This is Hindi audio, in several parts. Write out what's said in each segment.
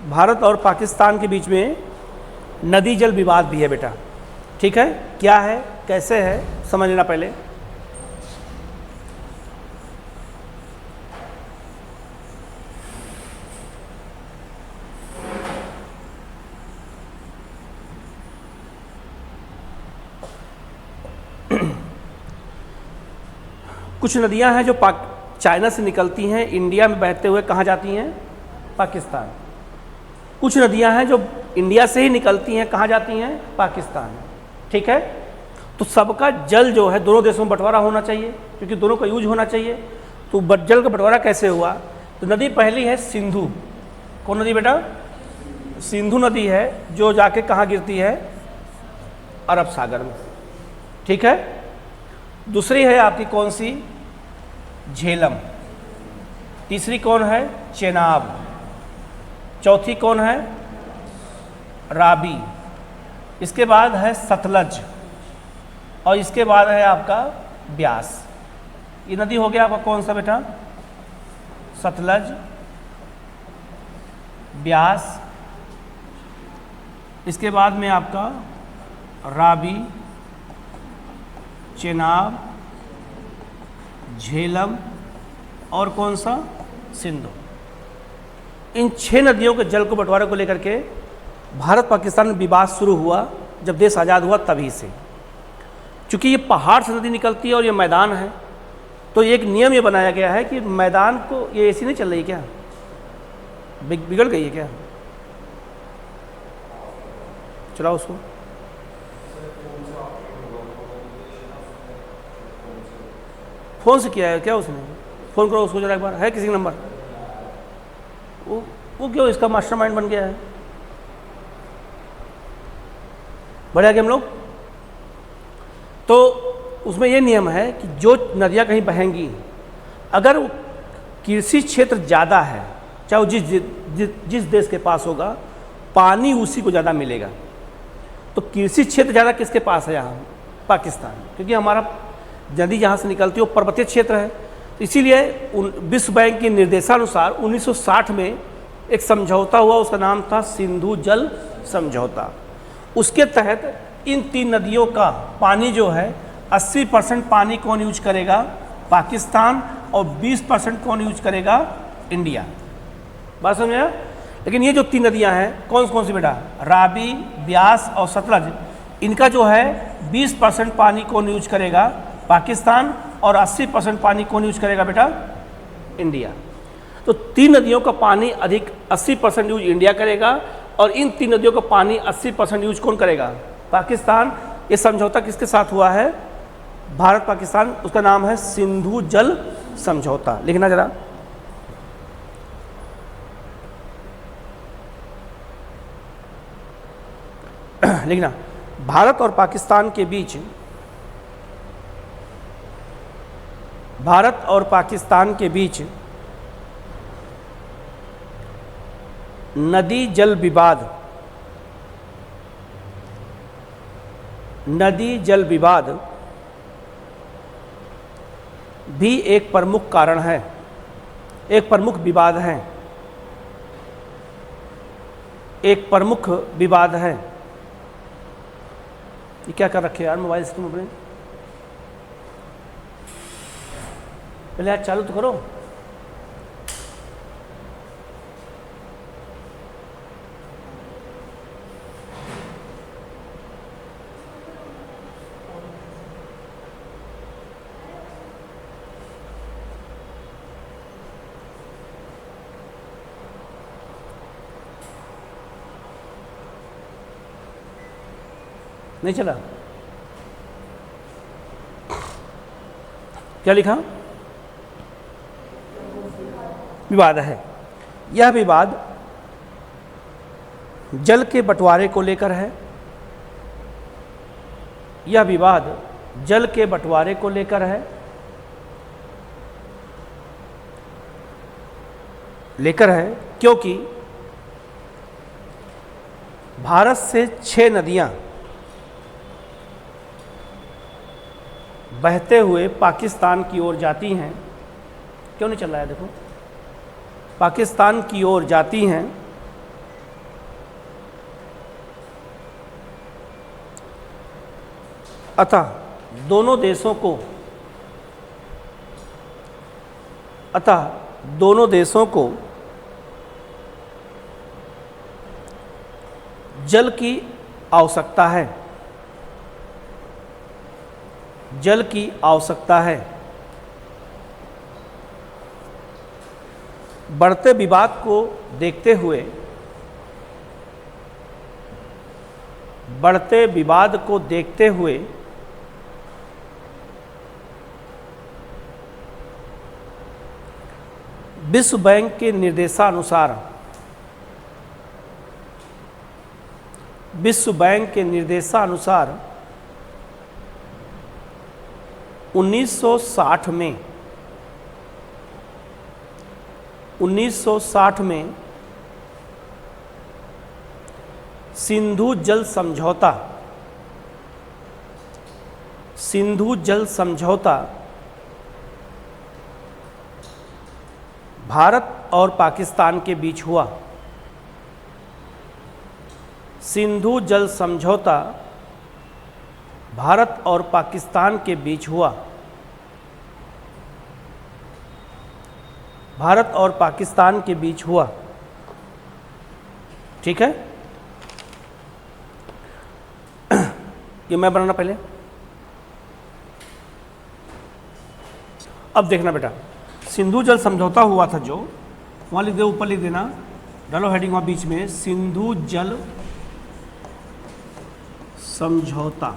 भारत और पाकिस्तान के बीच में नदी जल विवाद भी है बेटा, ठीक है। क्या है, कैसे है, समझ लेना पहले। कुछ नदियां हैं जो चाइना से निकलती हैं, इंडिया में बहते हुए कहाँ जाती हैं, पाकिस्तान। कुछ नदियां हैं जो इंडिया से ही निकलती हैं, कहाँ जाती हैं, पाकिस्तान, ठीक है। तो सबका जल जो है दोनों देशों में बंटवारा होना चाहिए, क्योंकि दोनों का यूज होना चाहिए। तो जल का बंटवारा कैसे हुआ, तो नदी पहली है सिंधु। कौन नदी बेटा, सिंधु नदी है, जो जाके कहाँ गिरती है, अरब सागर में, ठीक है। दूसरी है आपकी कौन सी, झेलम। तीसरी कौन है, चेनाब। चौथी कौन है, राबी। इसके बाद है सतलज, और इसके बाद है आपका ब्यास। ये नदी हो गया आपका कौन सा बेटा, सतलज, ब्यास। इसके बाद में आपका राबी, चेनाब, झेलम और कौन सा, सिंधु। इन 6 नदियों के जल को बंटवारे को लेकर के भारत पाकिस्तान में विवाद शुरू हुआ जब देश आज़ाद हुआ, तभी से। चूँकि ये पहाड़ से नदी निकलती है और ये मैदान है, तो एक नियम ये बनाया गया है कि मैदान को, ये एसी नहीं चल रही क्या, बिगड़ गई है क्या, चलाओ उसको। फ़ोन से किया है क्या उसने, फ़ोन करो उसको जरा एक बार, है किसी का नंबर। वो क्यों इसका मास्टरमाइंड बन गया है, बढ़िया कि हम लोग। तो उसमें ये नियम है कि जो नदियाँ कहीं बहेंगी, अगर कृषि क्षेत्र ज़्यादा है, चाहे वो जिस देश के पास होगा, पानी उसी को ज़्यादा मिलेगा। तो कृषि क्षेत्र ज़्यादा किसके पास है, यहाँ पाकिस्तान, क्योंकि हमारा नदी जहाँ से निकलती है वो पर्वतीय क्षेत्र है। तो इसीलिए विश्व बैंक के निर्देशानुसार 1960 में एक समझौता हुआ, उसका नाम था सिंधु जल समझौता। उसके तहत इन 3 नदियों का पानी जो है 80% पानी कौन यूज करेगा, पाकिस्तान, और 20% कौन यूज करेगा, इंडिया। बात समझ आया। लेकिन ये जो 3 नदियां हैं कौन सी बेटा, राबी, ब्यास और सतलज, इनका जो है 20% पानी कौन यूज करेगा, पाकिस्तान, और 80% पानी कौन यूज करेगा बेटा, इंडिया। तो 3 नदियों का पानी अधिक 80% यूज इंडिया करेगा, और इन 3 नदियों का पानी 80% यूज कौन करेगा, पाकिस्तान। ये समझौता किसके साथ हुआ है, भारत पाकिस्तान, उसका नाम है सिंधु जल समझौता। लिखना जरा, लिखना, भारत और पाकिस्तान के बीच, भारत और पाकिस्तान के बीच नदी जल विवाद, नदी जल विवाद भी एक प्रमुख कारण है, एक प्रमुख विवाद है, एक प्रमुख विवाद है। ये क्या कर रखे यार मोबाइल से तुम अपने, पहले आज चालू तो करो। नहीं चला, क्या लिखा, विवाद है। यह विवाद जल के बंटवारे को लेकर है, यह विवाद जल के बंटवारे को लेकर है, क्योंकि भारत से 6 नदियां बहते हुए पाकिस्तान की ओर जाती हैं। क्यों नहीं चल रहा है, देखो, पाकिस्तान की ओर जाती हैं, अतः दोनों देशों को जल की आवश्यकता है। जल की आवश्यकता है। बढ़ते विवाद को देखते हुए विश्व बैंक के निर्देशानुसार 1960 में सिंधु जल समझौता भारत और पाकिस्तान के बीच हुआ। सिंधु जल समझौता भारत और पाकिस्तान के बीच हुआ। भारत और पाकिस्तान के बीच हुआ। ठीक है, ये मैं बनाना पहले। अब देखना बेटा, सिंधु जल समझौता हुआ था जो, वहाँ लिख दे, ऊपर लिख देना, डालो हेडिंग वहाँ बीच में, सिंधु जल समझौता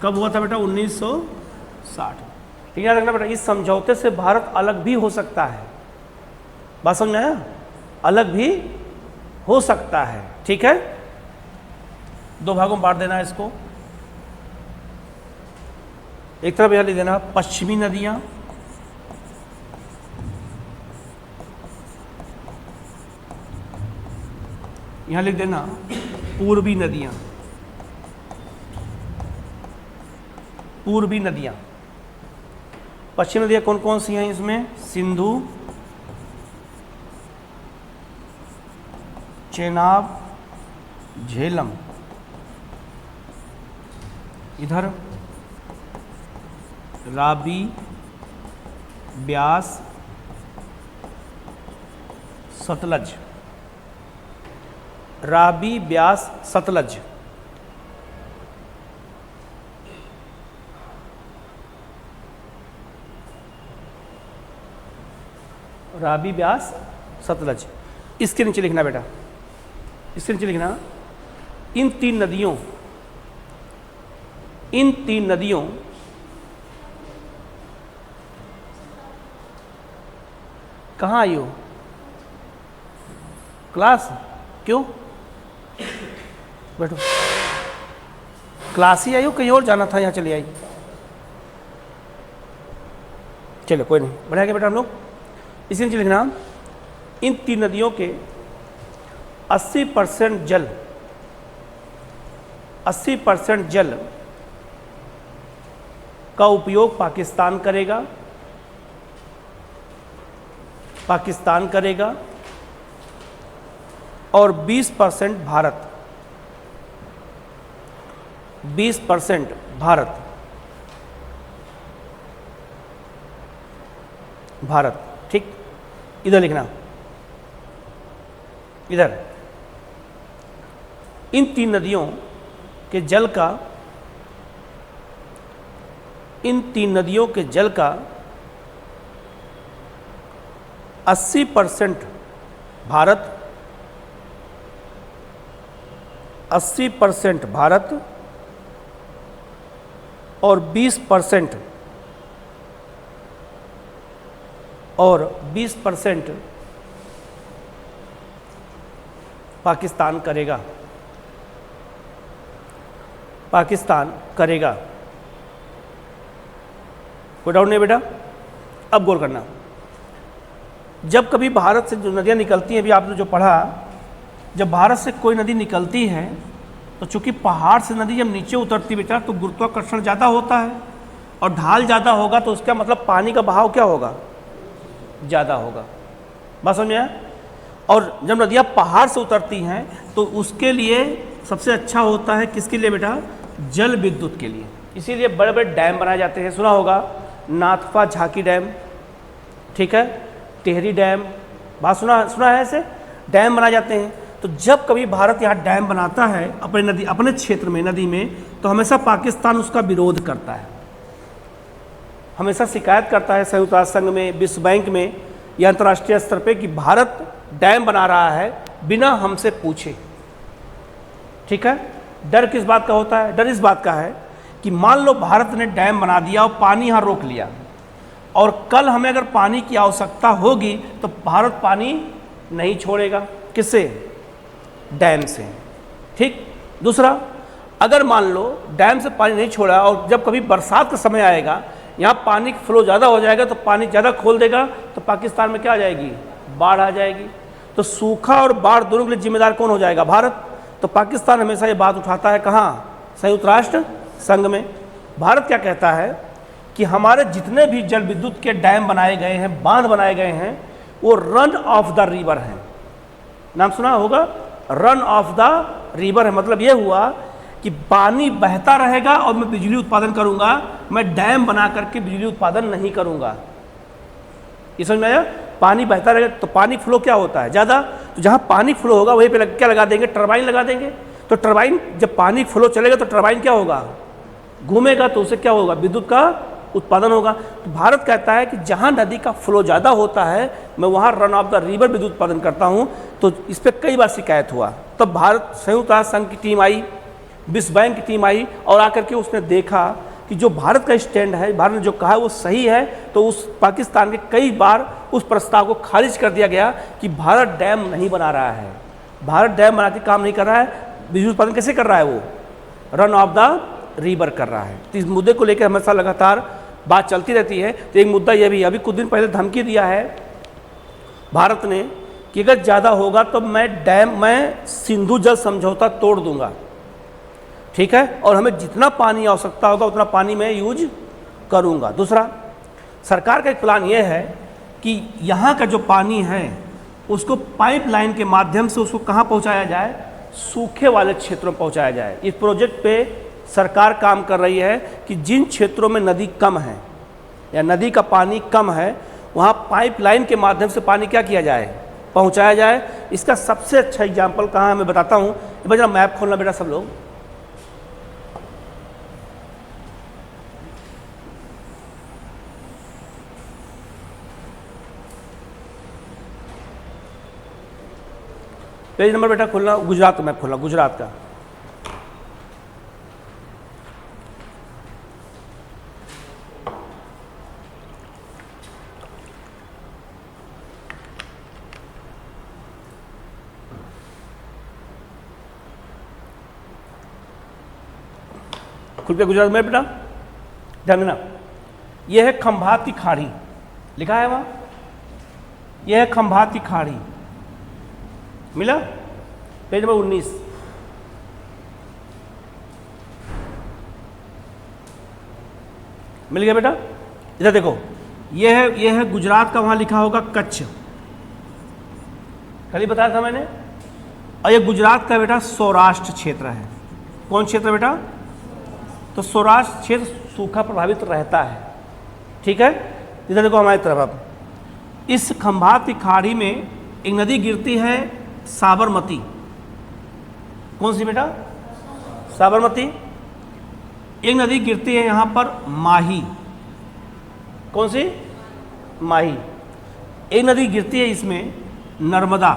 कब हुआ था बेटा? 1960। ठीक है, रखना बेटा, इस समझौते से भारत अलग भी हो सकता है। बात समझ में आया? अलग भी हो सकता है। ठीक है, दो भागों में बांट देना है इसको। एक तरफ यहां लिख देना पश्चिमी नदियां, यहां लिख देना पूर्वी नदियां। पूर्वी नदियां, पश्चिमी नदियां कौन कौन सी हैं इसमें? सिंधु, चेनाब, झेलम, इधर राबी, ब्यास, सतलज। राबी, ब्यास, सतलज। राबी, ब्यास, सतलज। इसके नीचे लिखना बेटा, इसके नीचे लिखना, इन तीन नदियों कहाँ आई हो? क्लास? क्यों? बैठो, क्लास ही आई हो, कहीं और जाना था, यहाँ चली आई? चलो कोई नहीं, बढ़िया क्या बेटा हम लोग। इसी नीचे लिखना, इन तीन नदियों के 80% जल का उपयोग पाकिस्तान करेगा और 20% भारत। भारत। ठीक, इधर लिखना, इधर इन तीन नदियों के जल का 80% भारत, 80% भारत और 20% पाकिस्तान करेगा। कोई डाउट नहीं बेटा? अब गौर करना, जब कभी भारत से जो नदियाँ निकलती हैं, अभी आपने जो पढ़ा, जब भारत से कोई नदी निकलती है तो चूंकि पहाड़ से नदी जब नीचे उतरती बेटा तो गुरुत्वाकर्षण ज़्यादा होता है और ढाल ज़्यादा होगा, तो उसका मतलब पानी का बहाव क्या होगा? ज़्यादा होगा। बात समझ में आया? और जब नदियाँ पहाड़ से उतरती हैं तो उसके लिए सबसे अच्छा होता है किसके लिए बेटा? जल विद्युत के लिए। इसीलिए बड़े बड़े डैम बनाए जाते हैं। सुना होगा नाथपा झांकी डैम, ठीक है, टिहरी डैम, बात सुना है ऐसे डैम बनाए जाते हैं। तो जब कभी भारत यहाँ डैम बनाता है अपने क्षेत्र में नदी में, तो हमेशा पाकिस्तान उसका विरोध करता है, हमेशा शिकायत करता है संयुक्त राष्ट्र संघ में, विश्व बैंक में या अंतर्राष्ट्रीय स्तर पे कि भारत डैम बना रहा है बिना हमसे पूछे। ठीक है, डर किस बात का होता है? डर इस बात का है कि मान लो भारत ने डैम बना दिया और पानी यहाँ रोक लिया, और कल हमें अगर पानी की आवश्यकता होगी तो भारत पानी नहीं छोड़ेगा। किससे? डैम से। ठीक। दूसरा, अगर मान लो डैम से पानी नहीं छोड़ा और जब कभी बरसात का समय आएगा, यहाँ पानी का फ्लो ज़्यादा हो जाएगा, तो पानी ज़्यादा खोल देगा तो पाकिस्तान में क्या आ जाएगी? बाढ़ आ जाएगी। तो सूखा और बाढ़ दोनों के लिए जिम्मेदार कौन हो जाएगा? भारत। तो पाकिस्तान हमेशा ये बात उठाता है कहाँ? संयुक्त राष्ट्र संघ में। भारत क्या कहता है कि हमारे जितने भी जल विद्युत के डैम बनाए गए हैं, बांध बनाए गए हैं, वो रन ऑफ द रिवर हैं। नाम सुना होगा, रन ऑफ द रिवर है। मतलब ये हुआ कि पानी बहता रहेगा और मैं बिजली उत्पादन करूंगा, मैं डैम बना करके बिजली उत्पादन नहीं करूंगा। ये समझ में आया? पानी बहता रहेगा तो पानी फ्लो क्या होता है? ज़्यादा। तो जहाँ पानी फ्लो होगा वहीं पे क्या लगा देंगे? टरबाइन लगा देंगे। तो टरबाइन, जब पानी फ्लो चलेगा तो टरबाइन क्या होगा? घूमेगा, तो उससे क्या होगा? विद्युत का उत्पादन होगा। तो भारत कहता है कि जहाँ नदी का फ्लो ज़्यादा होता है, मैं वहाँ रन ऑफ द रिवर विद्युत उत्पादन करता हूँ। तो इस पर कई बार शिकायत हुआ। तब भारत, संयुक्त राष्ट्र संघ की टीम आई, विश्व बैंक की टीम आई और आकर के उसने देखा कि जो भारत का स्टैंड है, भारत ने जो कहा है वो सही है। तो उस पाकिस्तान के कई बार उस प्रस्ताव को खारिज कर दिया गया कि भारत डैम नहीं बना रहा है, भारत डैम बना के काम नहीं कर रहा है, बिजली उत्पादन कैसे कर रहा है? वो रन ऑफ द रिवर कर रहा है। तो इस मुद्दे को लेकर हमेशा लगातार बात चलती रहती है। तो एक मुद्दा यह भी, अभी कुछ दिन पहले धमकी दिया है भारत ने कि अगर ज़्यादा होगा तो मैं सिंधु जल समझौता तोड़ दूंगा। ठीक है, और हमें जितना पानी आवश्यकता होगा उतना पानी मैं यूज करूंगा। दूसरा, सरकार का एक प्लान ये है कि यहाँ का जो पानी है उसको पाइपलाइन के माध्यम से उसको कहाँ पहुँचाया जाए? सूखे वाले क्षेत्रों में पहुँचाया जाए। इस प्रोजेक्ट पे सरकार काम कर रही है कि जिन क्षेत्रों में नदी कम है या नदी का पानी कम है, वहाँ पाइपलाइन के माध्यम से पानी क्या किया जाए? पहुँचाया जाए। इसका सबसे अच्छा एग्जाम्पल कहाँ है मैं बताता हूँ। जरा मैप खोलना बेटा सब लोग। पेज नंबर बेटा खोलना, गुजरात का मैप खोलना, गुजरात का। खुल पे गुजरात में बेटा, ध्यान देना। यह है खंभात की खाड़ी, लिखा है वहाँ, यह है खंभात की खाड़ी। मिला? Page number 19। मिल गया बेटा? इधर देखो, यह है गुजरात का, वहाँ लिखा होगा कच्छ, कल ही बताया था मैंने। और ये गुजरात का बेटा सौराष्ट्र क्षेत्र है। कौन क्षेत्र बेटा? तो सौराष्ट्र क्षेत्र सूखा प्रभावित रहता है। ठीक है, इधर देखो हमारी तरफ। अब इस खंभात की खाड़ी में एक नदी गिरती है, साबरमती। कौन सी बेटा? साबरमती। एक नदी गिरती है यहाँ पर, माही। कौन सी? माही। एक नदी गिरती है इसमें, नर्मदा।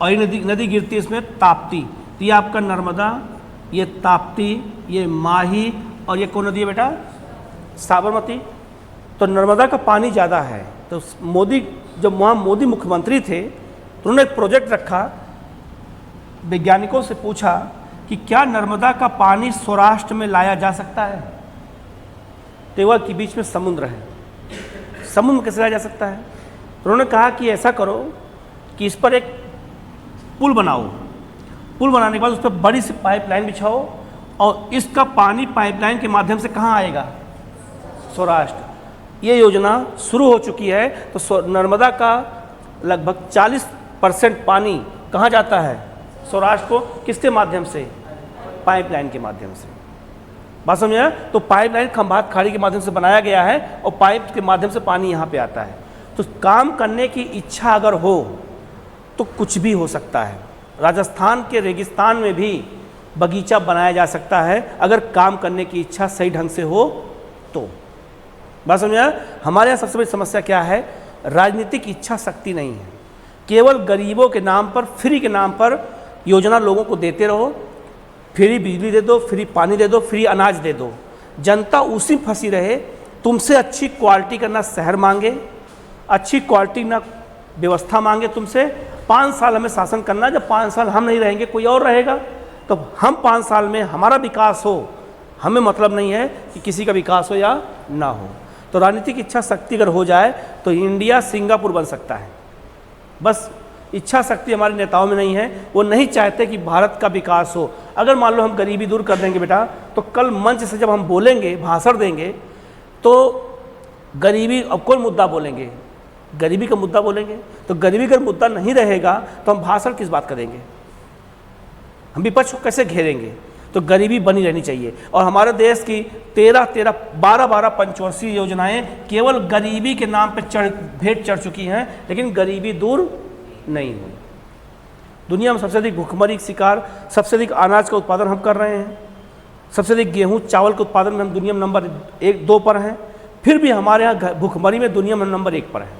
और एक नदी गिरती है इसमें, ताप्ती। तो ये आपका नर्मदा, ये ताप्ती, ये माही, और ये कौन नदी है बेटा? साबरमती। तो नर्मदा का पानी ज़्यादा है। तो मोदी, जब वहाँ मोदी मुख्यमंत्री थे तो उन्होंने एक प्रोजेक्ट रखा, वैज्ञानिकों से पूछा कि क्या नर्मदा का पानी सौराष्ट्र में लाया जा सकता है? तेवा के बीच में समुद्र है, समुद्र में कैसे लाया जा सकता है? तो उन्होंने कहा कि ऐसा करो कि इस पर एक पुल बनाओ, पुल बनाने के बाद उस पर बड़ी सी पाइपलाइन बिछाओ और इसका पानी पाइपलाइन के माध्यम से कहाँ आएगा? सौराष्ट्र। ये योजना शुरू हो चुकी है। तो नर्मदा का लगभग 40% पानी कहाँ जाता है? सौराष्ट्र को। किसके माध्यम से? पाइपलाइन के माध्यम से। बात समझ आया? तो पाइपलाइन खंभात खाड़ी के माध्यम से बनाया गया है और पाइप के माध्यम से पानी यहाँ पे आता है। तो काम करने की इच्छा अगर हो तो कुछ भी हो सकता है। राजस्थान के रेगिस्तान में भी बगीचा बनाया जा सकता है अगर काम करने की इच्छा सही ढंग से हो तो। बात समझ आया? हमारे यहाँ सबसे बड़ी समस्या क्या है? राजनीतिक इच्छा शक्ति नहीं है। केवल गरीबों के नाम पर, फ्री के नाम पर योजना लोगों को देते रहो, फ्री बिजली दे दो, फ्री पानी दे दो, फ्री अनाज दे दो, जनता उसी फंसी रहे। तुमसे अच्छी क्वालिटी का ना शहर मांगे, अच्छी क्वालिटी ना व्यवस्था मांगे तुमसे। 5 साल हमें शासन करना, जब 5 साल हम नहीं रहेंगे कोई और रहेगा, तो हम 5 साल में हमारा विकास हो, हमें मतलब नहीं है कि किसी का विकास हो या ना हो। तो राजनीतिक इच्छा शक्ति अगर हो जाए तो इंडिया सिंगापुर बन सकता है। बस इच्छा शक्ति हमारे नेताओं में नहीं है, वो नहीं चाहते कि भारत का विकास हो। अगर मान लो हम गरीबी दूर कर देंगे बेटा, तो कल मंच से जब हम बोलेंगे, भाषण देंगे, तो गरीबी, अब कोई मुद्दा बोलेंगे, गरीबी का मुद्दा बोलेंगे, तो गरीबी का मुद्दा नहीं रहेगा तो हम भाषण किस बात करेंगे? हम विपक्ष को कैसे घेरेंगे? तो गरीबी बनी रहनी चाहिए। और हमारे देश की 12 पंचवर्षीय योजनाएं केवल गरीबी के नाम पर भेंट चढ़ चुकी हैं, लेकिन गरीबी दूर नहीं हुई। दुनिया में सबसे अधिक भुखमरी का शिकार, सबसे अधिक अनाज का उत्पादन हम कर रहे हैं, सबसे अधिक गेहूं चावल के उत्पादन में हम दुनिया में नंबर 1-2 पर हैं, फिर भी हमारे यहाँ भुखमरी में दुनिया में नंबर 1 पर है।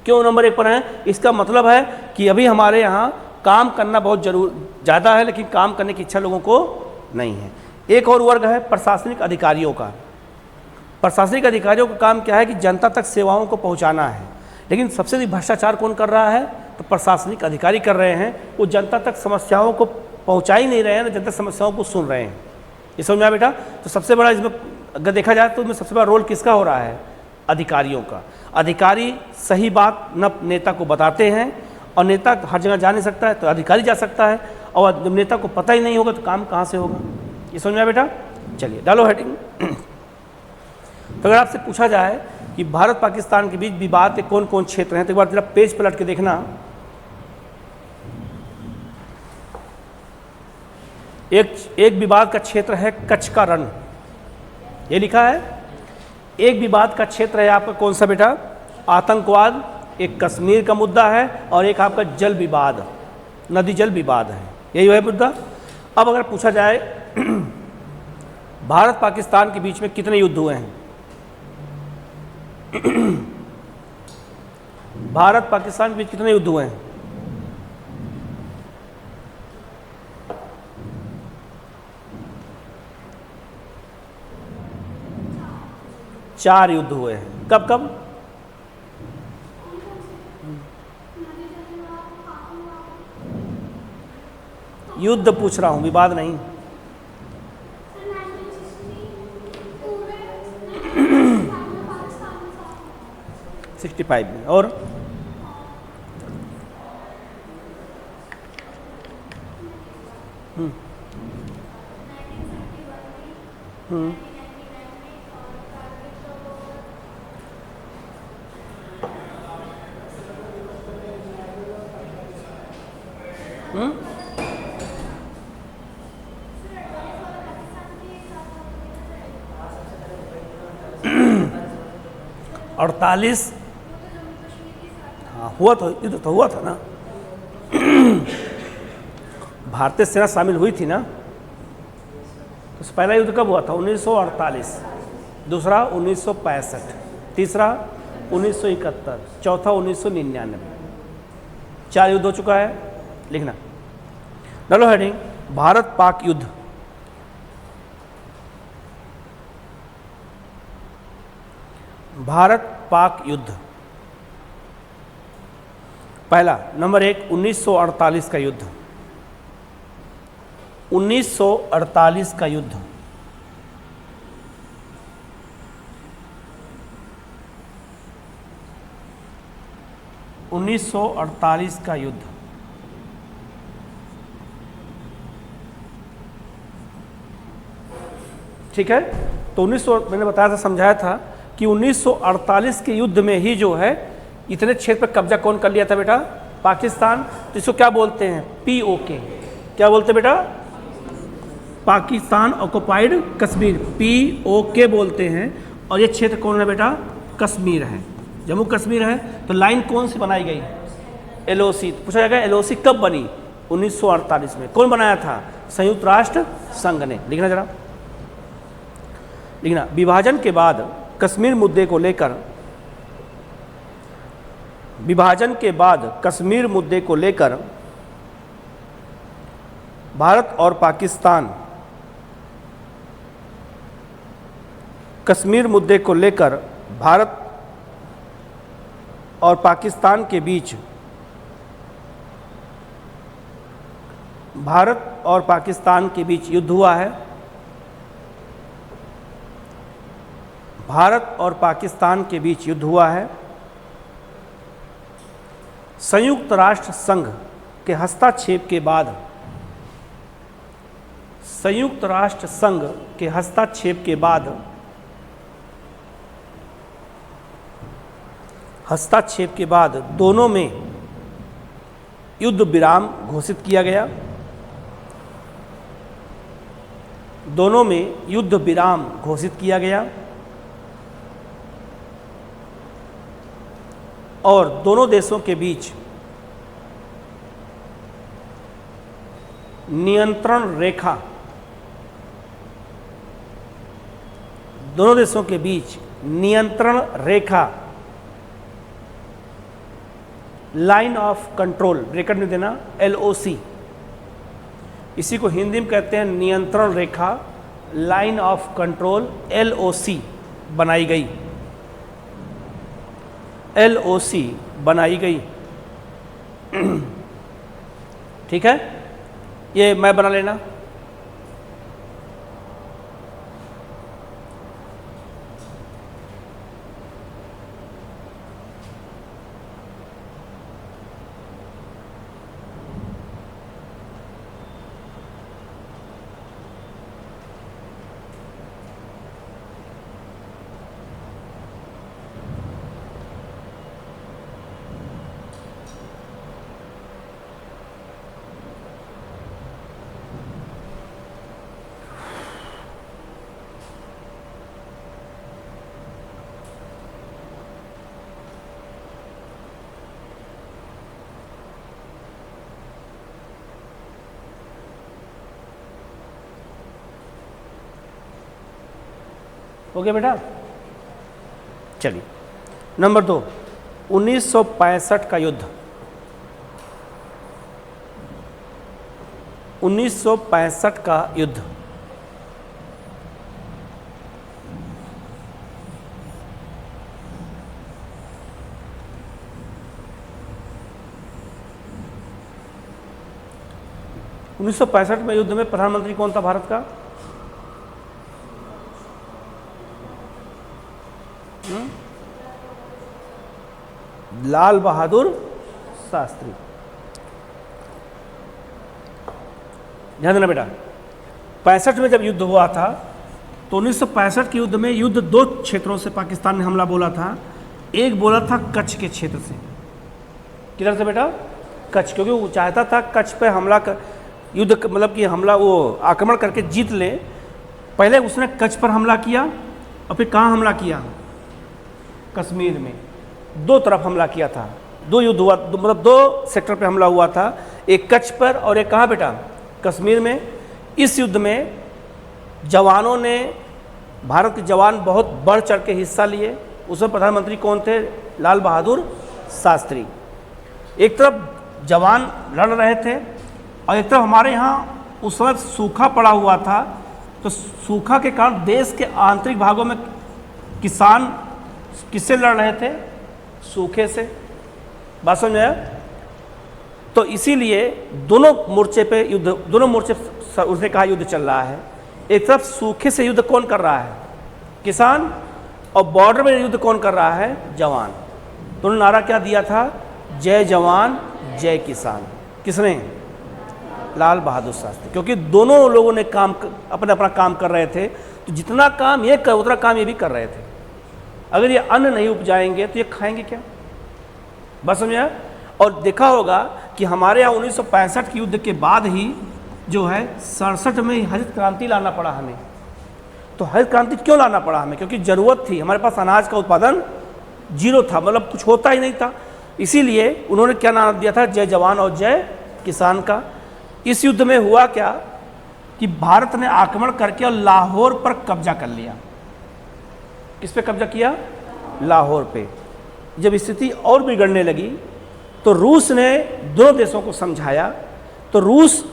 क्यों नंबर 1 पर हैं? इसका मतलब है कि अभी हमारे यहाँ काम करना बहुत ज़्यादा है, लेकिन काम करने की इच्छा लोगों को नहीं है। एक और वर्ग है प्रशासनिक अधिकारियों का। प्रशासनिक अधिकारियों का काम क्या है कि जनता तक सेवाओं को पहुंचाना है, लेकिन सबसे अधिक भ्रष्टाचार कौन कर रहा है? तो प्रशासनिक अधिकारी कर रहे हैं। वो जनता तक समस्याओं को पहुंचा ही नहीं रहे हैं, जनता समस्याओं को सुन रहे हैं। ये समझ में आया बेटा? तो सबसे बड़ा इसमें अगर देखा जाए तो इसमें सबसे बड़ा रोल किसका हो रहा है? अधिकारियों का। अधिकारी सही बात न नेता को बताते हैं, और नेता हर जगह जा नहीं सकता है तो अधिकारी जा सकता है, और जब नेता को पता ही नहीं होगा तो काम कहाँ से होगा? ये समझ में आया बेटा? चलिए डालो हेडिंग। तो अगर आपसे पूछा जाए कि भारत पाकिस्तान के बीच विवाद के कौन कौन क्षेत्र हैं, तो एक बार जरा पेज पलट के देखना। एक विवाद का क्षेत्र है कच्छ का रण, ये लिखा है। एक विवाद का क्षेत्र है आपका कौन सा बेटा? आतंकवाद। एक कश्मीर का मुद्दा है, और एक आपका जल विवाद, नदी जल विवाद है। यही है मुद्दा। अब अगर पूछा जाए भारत पाकिस्तान के बीच में कितने युद्ध हुए हैं? भारत पाकिस्तान के बीच कितने युद्ध हुए हैं? चार युद्ध हुए हैं। कब कब? युद्ध पूछ रहा हूं, विवाद नहीं। '65 में। और हम्म 48। हाँ हुआ तो, युद्ध तो हुआ था ना। भारतीय सेना शामिल हुई थी ना। तो पहला युद्ध कब हुआ था? 1948, दूसरा 1965, तीसरा 1971, चौथा 1999। 4 युद्ध हो चुका है। लिखना डालो हेडिंग भारत पाक युद्ध। भारत पाक युद्ध। पहला नंबर 1 1948 का युद्ध। 1948 का युद्ध। का युद्ध। ठीक है। तो 1900 मैंने बताया था, समझाया था कि 1948 के युद्ध में ही जो है इतने क्षेत्र पर कब्जा कौन कर लिया था बेटा? पाकिस्तान। तो इसको क्या बोलते हैं? POK। क्या बोलते हैं बेटा? पाकिस्तान ऑक्युपाइड कश्मीर, POK बोलते हैं, और ये क्षेत्र कौन है बेटा? कश्मीर है, जम्मू कश्मीर है। तो लाइन कौन सी बनाई गई? LOC। पूछा जाएगा LOC कब बनी? 1948 में। कौन बनाया था? संयुक्त राष्ट्र संघ ने। लिखना जरा, लिखना। विभाजन के बाद कश्मीर मुद्दे को लेकर, विभाजन के बाद कश्मीर मुद्दे को लेकर भारत और पाकिस्तान, कश्मीर मुद्दे को लेकर भारत और पाकिस्तान के बीच, भारत और पाकिस्तान के बीच युद्ध हुआ है। भारत और पाकिस्तान के बीच युद्ध हुआ है। संयुक्त राष्ट्र संघ के हस्तक्षेप के बाद, संयुक्त राष्ट्र संघ के हस्तक्षेप के बाद, हस्तक्षेप के बाद दोनों में युद्ध विराम घोषित किया गया। दोनों में युद्ध विराम घोषित किया गया और दोनों देशों के बीच नियंत्रण रेखा, दोनों देशों के बीच नियंत्रण रेखा, लाइन ऑफ कंट्रोल, ब्रैकेट में देना, LOC, इसी को हिंदी में कहते हैं नियंत्रण रेखा, लाइन ऑफ कंट्रोल, LOC बनाई गई। LOC बनाई गई। ठीक है, ये मैं बना लेना। ओके बेटा, चलिए नंबर 2, 1965 का युद्ध। 1965 का युद्ध में युद्ध में प्रधानमंत्री कौन था भारत का? लाल बहादुर शास्त्री। ध्यान देना बेटा, 65 में जब युद्ध हुआ था तो 1965 के युद्ध में युद्ध 2 क्षेत्रों से पाकिस्तान ने हमला बोला था। एक बोला था कच्छ के क्षेत्र से। किधर से बेटा? कच्छ, क्योंकि वो चाहता था कच्छ पे हमला कर, युद्ध मतलब कि हमला, वो आक्रमण करके जीत ले। पहले उसने कच्छ पर हमला किया और फिर कहाँ हमला किया? कश्मीर में। 2 तरफ हमला किया था, 2 युद्ध हुआ, मतलब 2 सेक्टर पे हमला हुआ था, एक कच्छ पर और एक कहाँ बेटा? कश्मीर में। इस युद्ध में जवानों ने, भारत के जवान बहुत बढ़ चढ़ के हिस्सा लिए। उसमें प्रधानमंत्री कौन थे? लाल बहादुर शास्त्री। एक तरफ जवान लड़ रहे थे और एक तरफ हमारे यहाँ उस समय सूखा पड़ा हुआ था, तो सूखा के कारण देश के आंतरिक भागों में किसान किससे लड़ रहे थे? सूखे से। बात समझ में आया? तो इसीलिए दोनों मोर्चे पे युद्ध, दोनों मोर्चे उसने कहा युद्ध चल रहा है। एक तरफ सूखे से युद्ध कौन कर रहा है? किसान। और बॉर्डर में युद्ध कौन कर रहा है? जवान। तो उन्होंने नारा क्या दिया था? जय जवान जय किसान। किसने? लाल बहादुर शास्त्री। क्योंकि दोनों लोगों ने काम अपना अपना काम कर रहे थे, तो जितना काम ये कर उतना काम ये भी कर रहे थे। अगर ये अन्न नहीं उपजाएंगे तो ये खाएंगे क्या? बस समझा? और देखा होगा कि हमारे यहाँ 1965 के युद्ध के बाद ही जो है 67 में ही हरित क्रांति लाना पड़ा हमें। तो हरित क्रांति क्यों लाना पड़ा हमें? क्योंकि ज़रूरत थी, हमारे पास अनाज का उत्पादन जीरो था, मतलब कुछ होता ही नहीं था। इसीलिए उन्होंने क्या नाम दिया था, जय जवान और जय किसान का। इस युद्ध में हुआ क्या कि भारत ने आक्रमण करके और लाहौर पर कब्जा कर लिया। किस पे कब्जा किया? लाहौर पे। जब स्थिति और बिगड़ने लगी तो रूस ने दोनों देशों को समझाया, तो रूस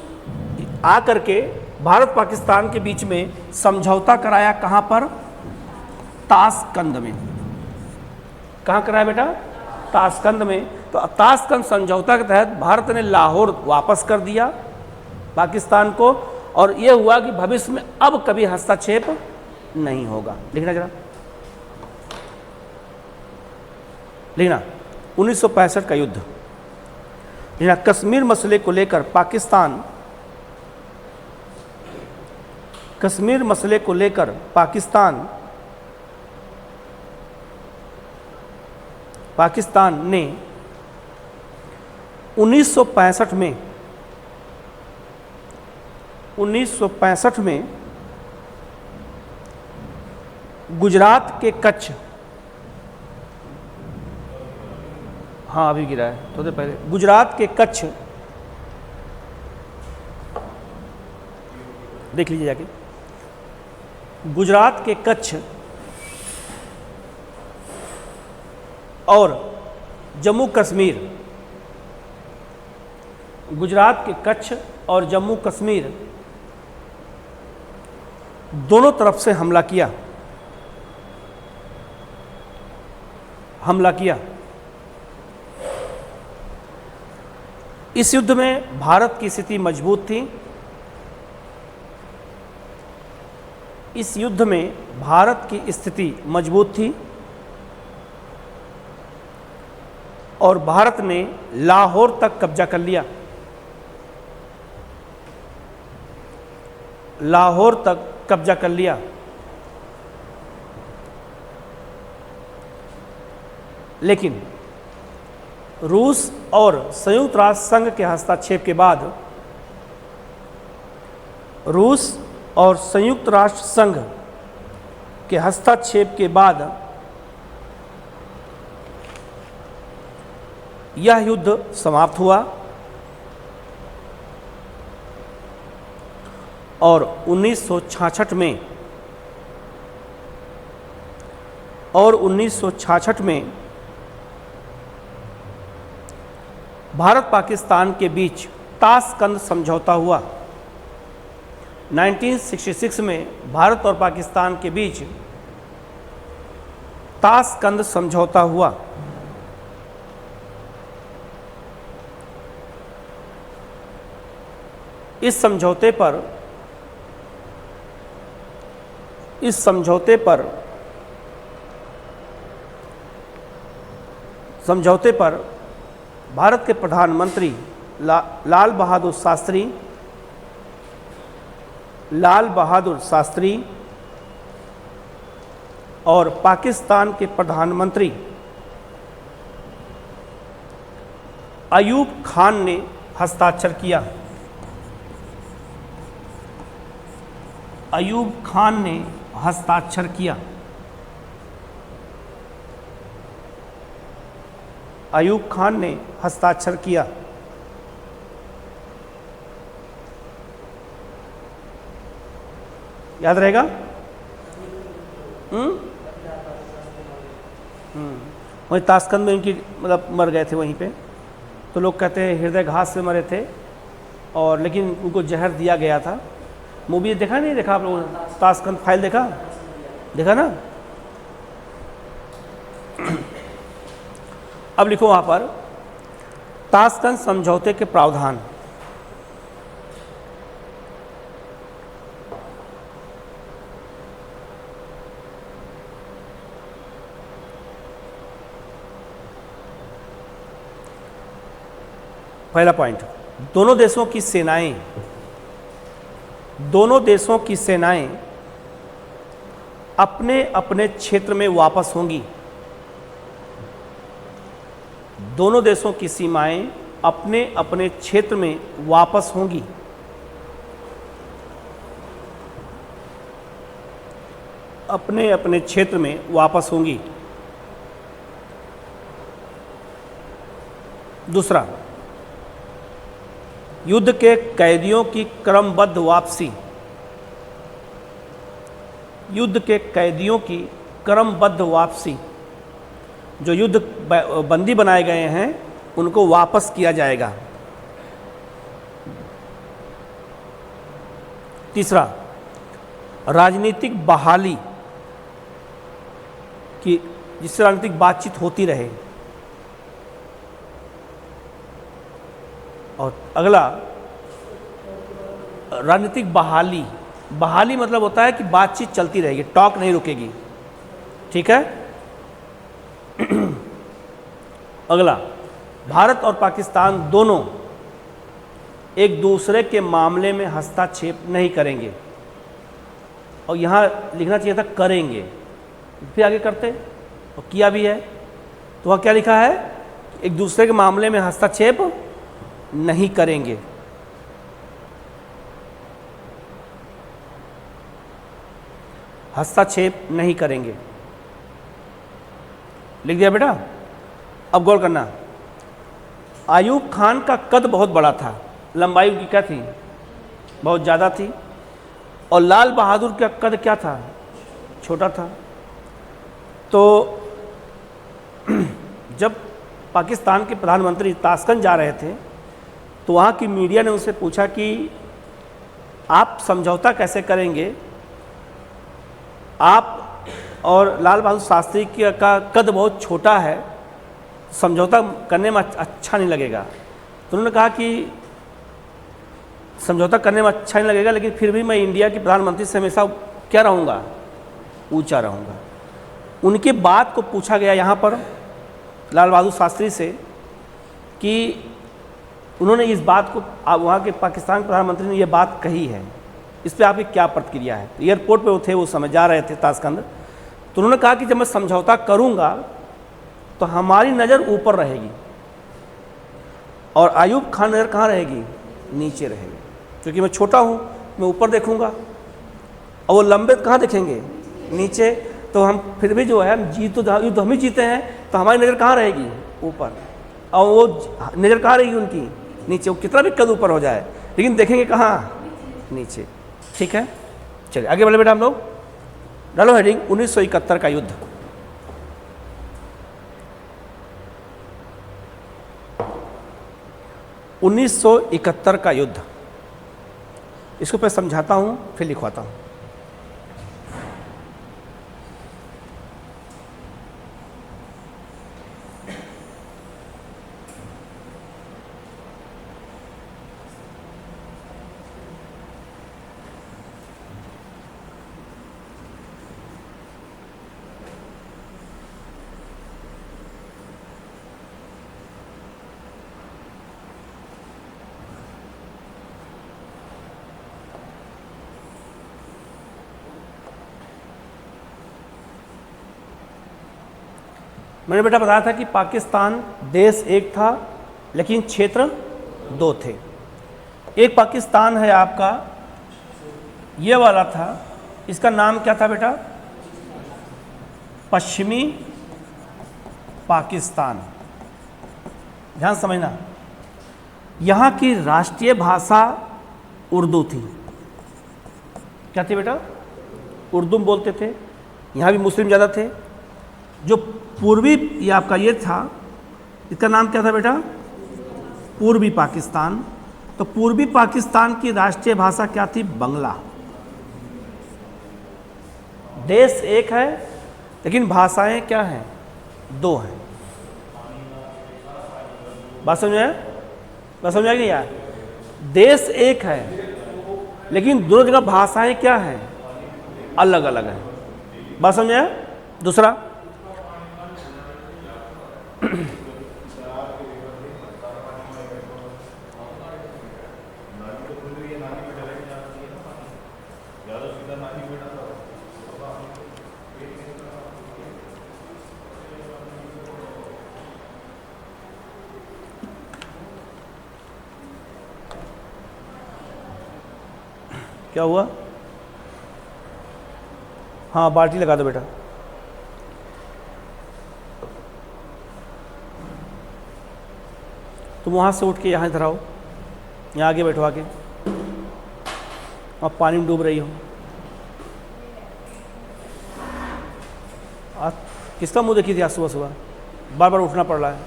आकर के भारत पाकिस्तान के बीच में समझौता कराया। कहाँ पर? ताशकंद में। कहाँ कराया बेटा? ताशकंद में। तो ताशकंद समझौता के तहत भारत ने लाहौर वापस कर दिया पाकिस्तान को, और यह हुआ कि भविष्य में अब कभी हस्तक्षेप नहीं होगा। लिखना जरा, लिखना 1965 का युद्ध। लिखना कश्मीर मसले को लेकर पाकिस्तान, कश्मीर मसले को लेकर पाकिस्तान ने 1965 में गुजरात के कच्छ, हाँ अभी गिरा है थोड़ी देर पहले, गुजरात के कच्छ, देख लीजिए जाके, गुजरात के कच्छ और जम्मू कश्मीर, गुजरात के कच्छ और जम्मू कश्मीर दोनों तरफ से हमला किया। इस युद्ध में भारत की स्थिति मजबूत थी। इस युद्ध में भारत की स्थिति मजबूत थी और भारत ने लाहौर तक कब्जा कर लिया। लाहौर तक कब्जा कर लिया। लेकिन रूस और संयुक्त राष्ट्र संघ के हस्तक्षेप के बाद, रूस और संयुक्त राष्ट्र संघ के हस्तक्षेप के बाद यह युद्ध समाप्त हुआ और 1966 में भारत पाकिस्तान के बीच ताशकंद समझौता हुआ। 1966 में भारत और पाकिस्तान के बीच ताशकंद समझौता हुआ। इस समझौते पर भारत के प्रधानमंत्री लाल बहादुर शास्त्री और पाकिस्तान के प्रधानमंत्री अयूब खान ने हस्ताक्षर किया। अयूब खान ने हस्ताक्षर किया। अयूब खान ने हस्ताक्षर किया। याद रहेगा? वहीं ताशकंद में उनकी मतलब मर गए थे वहीं पे, तो लोग कहते हैं हृदय घात से मरे थे, और लेकिन उनको जहर दिया गया था। मूवी देखा नहीं देखा आप लोगों ने? ताशकंद फाइल देखा ना? अब लिखो वहाँ पर ताशकंद समझौते के प्रावधान। पहला पॉइंट, दोनों देशों की सेनाएं अपने अपने क्षेत्र में वापस होंगी। दोनों देशों की सीमाएं अपने अपने क्षेत्र में वापस होंगी। अपने अपने क्षेत्र में वापस होंगी। दूसरा, युद्ध के कैदियों की क्रमबद्ध वापसी। युद्ध के कैदियों की क्रमबद्ध वापसी, जो युद्ध बंदी बनाए गए हैं उनको वापस किया जाएगा। तीसरा, राजनीतिक बहाली की, जिससे राजनीतिक बातचीत होती रहे। और अगला, राजनीतिक बहाली। बहाली मतलब होता है कि बातचीत चलती रहेगी, टॉक नहीं रुकेगी। ठीक है। अगला, भारत और पाकिस्तान दोनों एक दूसरे के मामले में हस्तक्षेप नहीं करेंगे। और यहाँ लिखना चाहिए था करेंगे, फिर आगे करते, और किया भी है। तो वह क्या लिखा है? एक दूसरे के मामले में हस्तक्षेप नहीं करेंगे। हस्तक्षेप नहीं करेंगे, लिख दिया बेटा। अब गौर करना, आयूब खान का कद बहुत बड़ा था, लंबाई उनकी क्या थी? बहुत ज़्यादा थी। और लाल बहादुर का कद क्या था? छोटा था। तो जब पाकिस्तान के प्रधानमंत्री ताशकंद जा रहे थे तो वहाँ की मीडिया ने उनसे पूछा कि आप समझौता कैसे करेंगे? आप और लाल बहादुर शास्त्री का कद बहुत छोटा है, समझौता करने में अच्छा नहीं लगेगा। तो उन्होंने कहा कि समझौता करने में अच्छा नहीं लगेगा, लेकिन फिर भी मैं इंडिया के प्रधानमंत्री से हमेशा क्या रहूँगा? ऊंचा रहूँगा। उनकी बात को पूछा गया यहाँ पर लाल बहादुर शास्त्री से कि उन्होंने इस बात को, वहाँ के पाकिस्तान के प्रधानमंत्री ने ये बात कही है, इस पर आपकी क्या प्रतिक्रिया है? एयरपोर्ट पे वो थे, वो समय जा रहे थे ताशकंद। तो उन्होंने कहा कि जब मैं समझौता करूँगा तो हमारी नज़र ऊपर रहेगी और आयूब खान नज़र कहाँ रहेगी? नीचे रहेगी, क्योंकि मैं छोटा हूँ, मैं ऊपर देखूँगा और वो लंबे कहाँ देखेंगे? नीचे। तो हम फिर भी जो है, हम युद्ध हम ही जीते हैं, तो हमारी नज़र कहाँ रहेगी? ऊपर। और वो नज़र कहाँ रहेगी उनकी? नीचे। वो कितना भी कद ऊपर हो जाए, लेकिन देखेंगे कहाँ? नीचे। ठीक है, चलिए आगे बढ़े बेटा। हम लोग डालो हेडिंग 1971 का युद्ध। (1971) का युद्ध, इसको मैं समझाता हूँ फिर लिखवाता हूँ। मैंने बेटा बताया था कि पाकिस्तान देश एक था लेकिन क्षेत्र दो थे। एक पाकिस्तान है आपका, ये वाला था, इसका नाम क्या था बेटा? पश्चिमी पाकिस्तान। ध्यान समझना, यहाँ की राष्ट्रीय भाषा उर्दू थी। क्या थी बेटा? उर्दू बोलते थे। यहाँ भी मुस्लिम ज़्यादा थे। जो पूर्वी, ये आपका ये था, इसका नाम क्या था बेटा? पूर्वी पाकिस्तान। तो पूर्वी पाकिस्तान की राष्ट्रीय भाषा क्या थी? बंगला। देश एक है लेकिन भाषाएं क्या हैं? दो हैं। बात समझ आया? बात समझ आएगी यार? देश एक है लेकिन दोनों जगह भाषाएं क्या हैं? अलग अलग हैं। बात समझ आया? दूसरा, क्या हुआ? हाँ बाल्टी लगा दो बेटा। तुम वहाँ से उठ के यहाँ इधर आओ, यहाँ आगे बैठो आके। अब पानी में डूब रही हो। आज किसका मुंह देखी थी आज सुबह सुबह? बार बार उठना पड़ रहा है।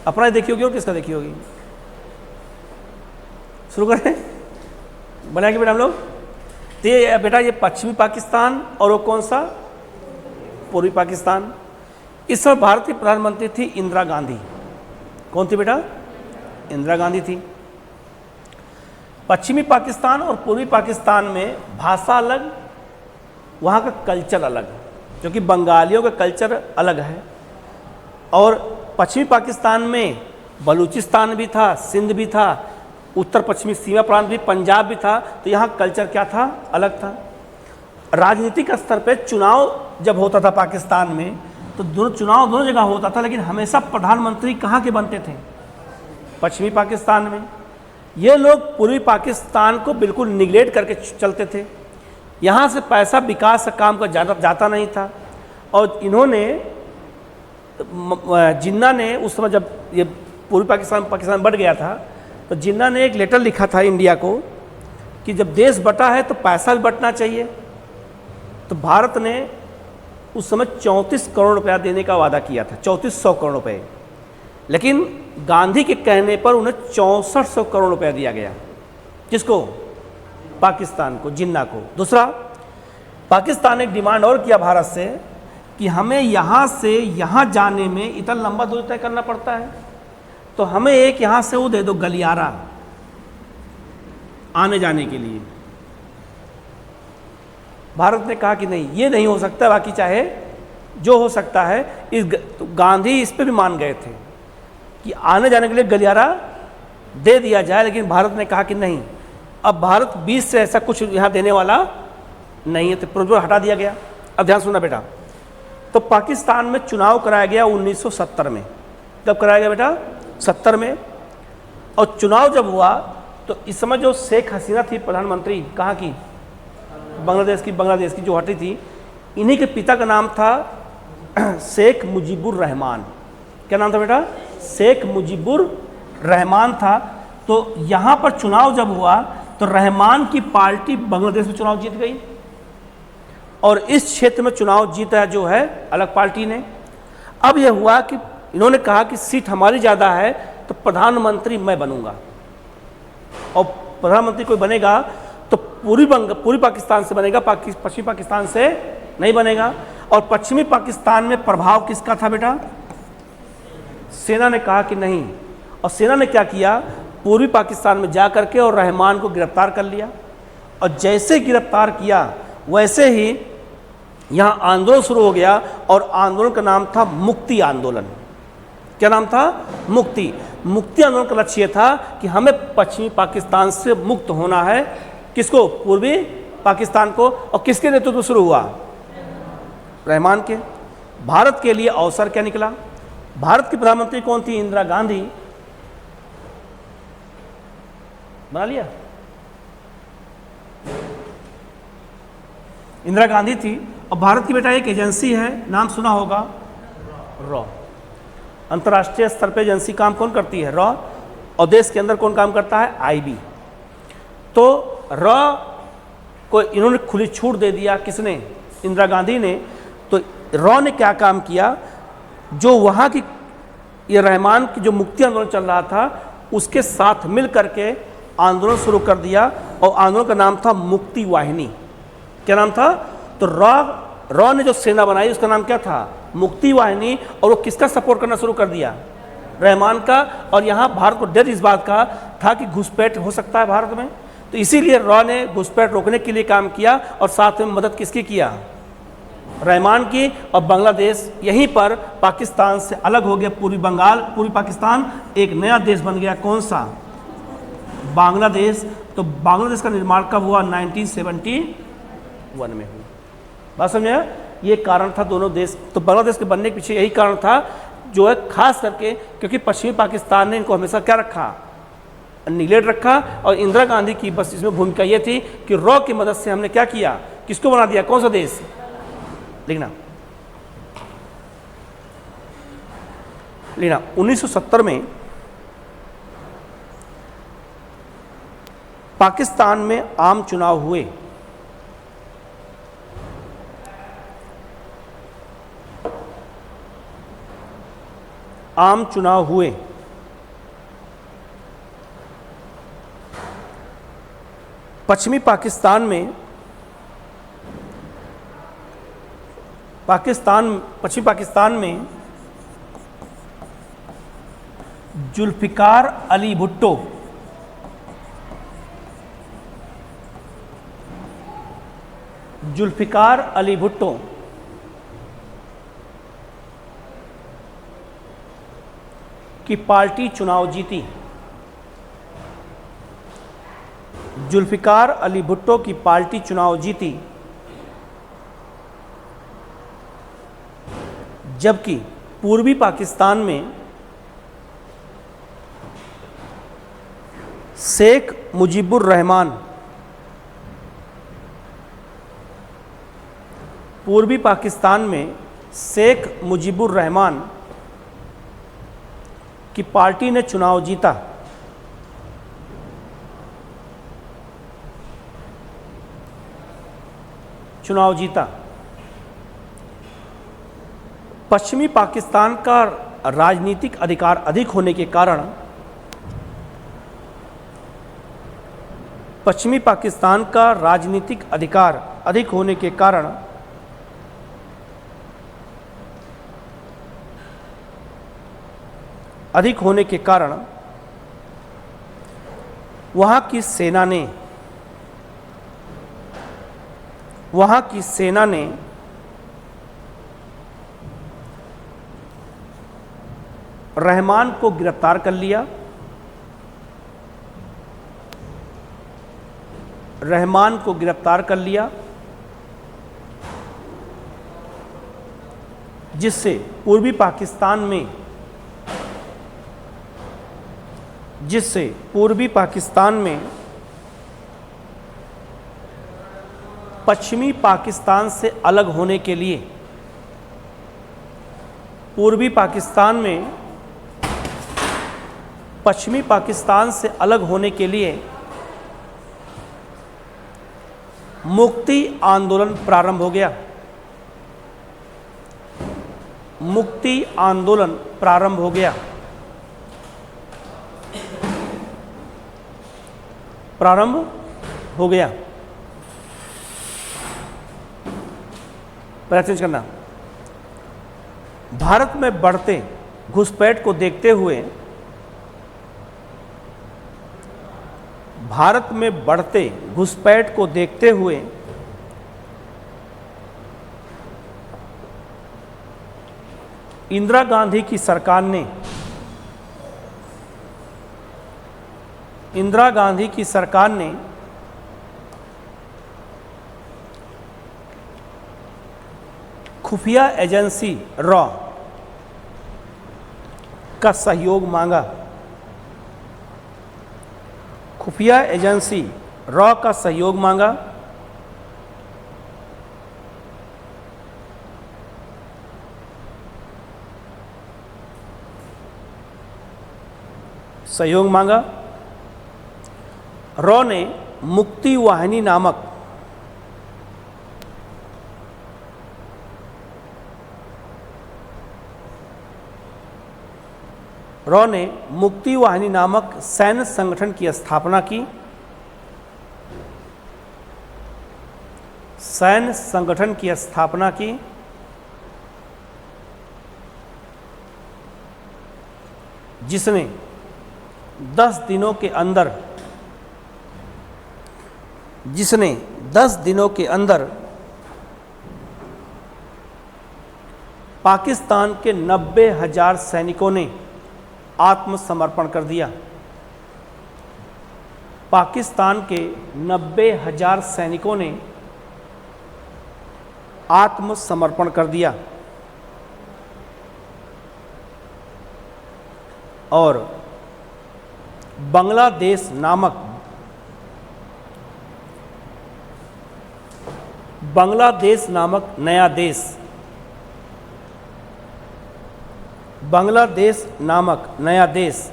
अपना ही देखी होगी और किसका देखी होगी? शुरू करें, बनाएंगे बेटा हम लोग। तो ये बेटा ये पश्चिमी पाकिस्तान और वो कौन सा? पूर्वी पाकिस्तान। इस समय भारत की प्रधानमंत्री थी इंदिरा गांधी। कौन थी बेटा? इंदिरा गांधी थी। पश्चिमी पाकिस्तान और पूर्वी पाकिस्तान में भाषा अलग, वहाँ का कल्चर अलग, क्योंकि बंगालियों का कल्चर अलग है। और पश्चिमी पाकिस्तान में बलूचिस्तान भी था, सिंध भी था, उत्तर पश्चिमी सीमा प्रांत भी, पंजाब भी था। तो यहाँ कल्चर क्या था? अलग था। राजनीतिक स्तर पे चुनाव जब होता था पाकिस्तान में, तो दोनों जगह होता था, लेकिन हमेशा प्रधानमंत्री कहाँ के बनते थे? पश्चिमी पाकिस्तान में। ये लोग पूर्वी पाकिस्तान को बिल्कुल निगलेक्ट करके चलते थे। यहाँ से पैसा विकास का काम का जाता नहीं था। और इन्होंने, जिन्ना ने उस समय जब ये पूर्वी पाकिस्तान बढ़ गया था, तो जिन्ना ने एक लेटर लिखा था इंडिया को कि जब देश बटा है तो पैसा भी बटना चाहिए। तो भारत ने उस समय 34 करोड़ रुपया देने का वादा किया था, 3400 करोड़ रुपए। लेकिन गांधी के कहने पर उन्हें 6400 करोड़ रुपया दिया गया। किसको? पाकिस्तान को, जिन्ना को। दूसरा, पाकिस्तान ने डिमांड और किया भारत से कि हमें यहाँ से यहाँ जाने में इतना लंबा दूरी तय करना पड़ता है, तो हमें एक यहाँ से वो दे दो गलियारा आने जाने के लिए। भारत ने कहा कि नहीं, ये नहीं हो सकता, बाकी चाहे जो हो सकता है। तो गांधी इस पे भी मान गए थे कि आने जाने के लिए गलियारा दे दिया जाए, लेकिन भारत ने कहा कि नहीं, अब भारत 20 से ऐसा कुछ यहाँ देने वाला नहीं है, तो प्रोविजन हटा दिया गया। अब ध्यान सुनना बेटा। तो पाकिस्तान में चुनाव कराया गया 1970 में। कब कराया गया बेटा? 70 में। और चुनाव जब हुआ तो इस समय जो शेख हसीना थी प्रधानमंत्री, कहाँ की? बांग्लादेश की जो हटी थी, इन्हीं के पिता का नाम था शेख मुजीबुर रहमान। क्या नाम था बेटा? शेख मुजीबुर रहमान था। तो यहाँ पर चुनाव जब हुआ तो रहमान की पार्टी बांग्लादेश में चुनाव जीत गई, और इस क्षेत्र में चुनाव जीता जो है अलग पार्टी ने। अब यह हुआ कि इन्होंने कहा कि सीट हमारी ज़्यादा है, तो प्रधानमंत्री मैं बनूंगा, और प्रधानमंत्री कोई बनेगा तो पूरी पाकिस्तान से बनेगा, पश्चिमी पाकिस्तान से नहीं बनेगा। और पश्चिमी पाकिस्तान में प्रभाव किसका था बेटा? सेना ने कहा कि नहीं, और सेना ने क्या किया? पूर्वी पाकिस्तान में जा करके और रहमान को गिरफ्तार कर लिया। और जैसे गिरफ्तार किया वैसे ही यहाँ आंदोलन शुरू हो गया, और आंदोलन का नाम था मुक्ति आंदोलन। क्या नाम था? मुक्ति आंदोलन का लक्ष्य था कि हमें पश्चिमी पाकिस्तान से मुक्त होना है। किसको? पूर्वी पाकिस्तान को। और किसके नेतृत्व में शुरू हुआ? रहमान के। भारत के लिए अवसर क्या निकला? भारत की प्रधानमंत्री कौन थी? इंदिरा गांधी। बना लिया? इंदिरा गांधी थी। और भारत की बेटा एक एजेंसी है, नाम सुना होगा, रॉ। अंतर्राष्ट्रीय स्तर पर एजेंसी काम कौन करती है? रॉ। और देश के अंदर कौन काम करता है? आईबी। तो रॉ को इन्होंने खुली छूट दे दिया। किसने? इंदिरा गांधी ने। तो रॉ ने क्या काम किया? जो वहाँ की ये रहमान की जो मुक्ति आंदोलन चल रहा था, उसके साथ मिल करके आंदोलन शुरू कर दिया, और आंदोलन का नाम था मुक्ति वाहिनी। क्या नाम था? तो रॉ ने जो सेना बनाई उसका नाम क्या था? मुक्ति वाहिनी। और वो किसका सपोर्ट करना शुरू कर दिया? रहमान का। और यहाँ भारत को डर इस बात का था कि घुसपैठ हो सकता है भारत में, तो इसीलिए रॉ ने घुसपैठ रोकने के लिए काम किया, और साथ में मदद किसकी किया? रहमान की। और बांग्लादेश यहीं पर पाकिस्तान से अलग हो गया। पूर्वी पाकिस्तान एक नया देश बन गया। कौन सा? बांग्लादेश। तो बांग्लादेश का निर्माण कब हुआ? 1971 में हुआ। बात समझे? ये कारण था दोनों देश। तो बांग्लादेश के बनने के पीछे यही कारण था, जो है खास करके क्योंकि पश्चिमी पाकिस्तान ने इनको हमेशा क्या रखा? निगलेक्ट रखा। और इंदिरा गांधी की बस इसमें भूमिका ये थी कि रॉ की मदद से हमने क्या किया किसको बना दिया, कौन सा देश, लिखना। 1970 में पाकिस्तान में आम चुनाव हुए। आम चुनाव हुए। पश्चिमी पाकिस्तान में पश्चिमी पाकिस्तान में जुल्फिकार अली भुट्टो की पार्टी चुनाव जीती। जुल्फिकार अली भुट्टो की पार्टी चुनाव जीती, जबकि पूर्वी पाकिस्तान में शेख मुजीबुर रहमान की पार्टी ने चुनाव जीता। पश्चिमी पाकिस्तान का राजनीतिक अधिकार अधिक होने के कारण वहाँ की सेना ने रहमान को गिरफ्तार कर लिया। जिससे पूर्वी पाकिस्तान में पश्चिमी पाकिस्तान से अलग होने के लिए पश्चिमी पाकिस्तान से अलग होने के लिए मुक्ति आंदोलन प्रारंभ हो गया। प्रयास करना। भारत में बढ़ते घुसपैठ को देखते हुए इंदिरा गांधी की सरकार ने खुफिया एजेंसी रॉ का सहयोग मांगा। रॉ ने मुक्ति वाहिनी नामक सैन्य संगठन की स्थापना की। जिसने 10 दिनों के अंदर पाकिस्तान के 90,000 सैनिकों ने आत्मसमर्पण कर दिया। पाकिस्तान के 90,000 सैनिकों ने आत्मसमर्पण कर दिया और बांग्लादेश नामक नया देश, बांग्लादेश नामक नया देश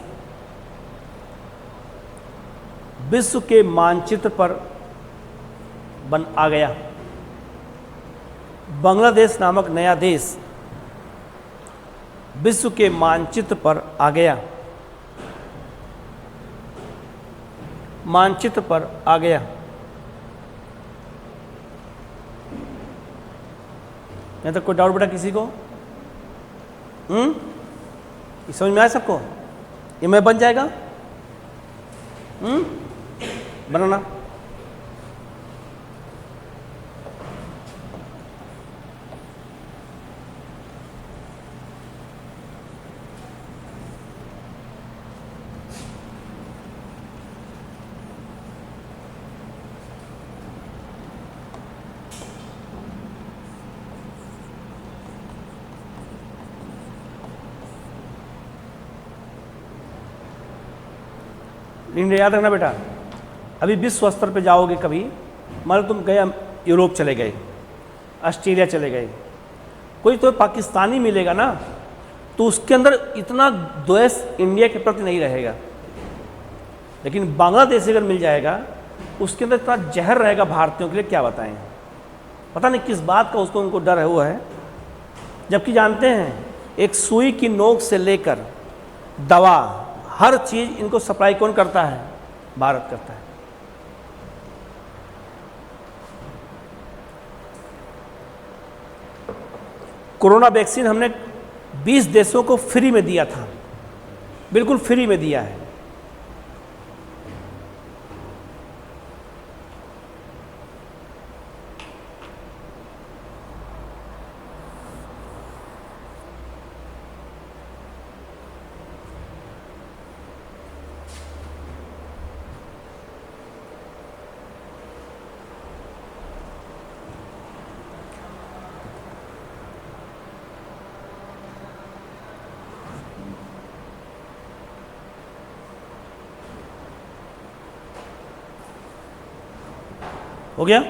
विश्व के मानचित्र पर आ गया। बांग्लादेश नामक नया देश विश्व के मानचित्र पर आ गया, मानचित्र पर आ गया। यहाँ तक कोई डाउट बेटा किसी को? ये समझ में आया सबको? ये मैं बन जाएगा? बनाना। लेकिन याद रखना बेटा, अभी विश्व स्तर पे जाओगे कभी, मान लो तुम गए यूरोप चले गए, ऑस्ट्रेलिया चले गए, कोई तो पाकिस्तानी मिलेगा ना, तो उसके अंदर इतना द्वेष इंडिया के प्रति नहीं रहेगा। लेकिन बांग्लादेश अगर मिल जाएगा, उसके अंदर इतना जहर रहेगा भारतीयों के लिए, क्या बताएं। पता नहीं किस बात का उसको उनको डर है, वो है। जबकि जानते हैं एक सुई की नोक से लेकर दवा, हर चीज़ इनको सप्लाई कौन करता है? भारत करता है। कोरोना वैक्सीन हमने 20 देशों को फ्री में दिया था, बिल्कुल फ्री में दिया है। हो गया?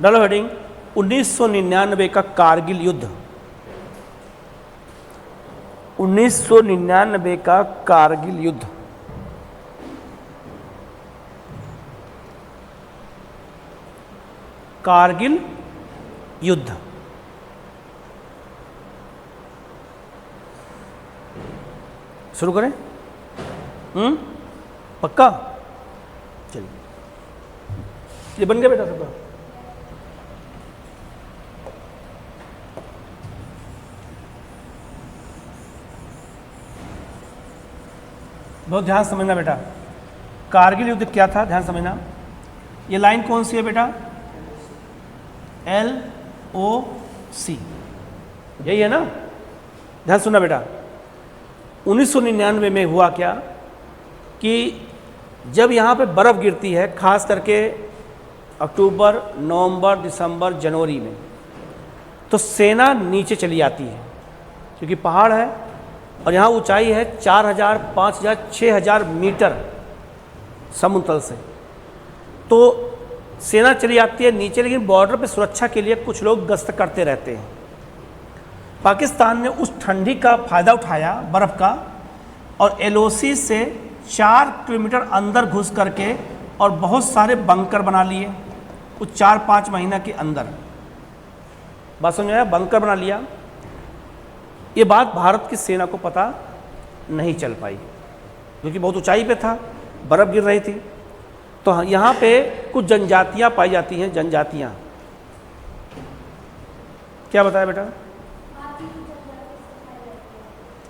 डालो हेडिंग 1999 का कारगिल युद्ध। 1999 का कारगिल युद्ध। कारगिल युद्ध शुरू करें? पक्का? चलिए, ये बन गया बेटा सबका? बहुत ध्यान समझना बेटा, कारगिल युद्ध क्या था, ध्यान समझना। ये लाइन कौन सी है बेटा? LOC, यही है ना? ध्यान सुनना बेटा। 1999 में हुआ क्या कि जब यहाँ पे बर्फ़ गिरती है, खास करके अक्टूबर, नवंबर, दिसंबर, जनवरी में, तो सेना नीचे चली आती है, क्योंकि पहाड़ है और यहाँ ऊंचाई है 4000, 5000, 6000 मीटर समुद्र तल से। तो सेना चली आती है नीचे, लेकिन बॉर्डर पे सुरक्षा के लिए कुछ लोग गश्त करते रहते हैं। पाकिस्तान ने उस ठंडी का फ़ायदा उठाया, बर्फ़ का, और LOC से 4 किलोमीटर अंदर घुस करके और बहुत सारे बंकर बना लिए उस 4-5 महीना के अंदर। बात समझ आया? बंकर बना लिया। ये बात भारत की सेना को पता नहीं चल पाई, क्योंकि बहुत ऊंचाई पे था, बर्फ़ गिर रही थी। तो यहाँ पे कुछ जनजातियाँ पाई जाती हैं, जनजातियाँ। क्या बताया बेटा?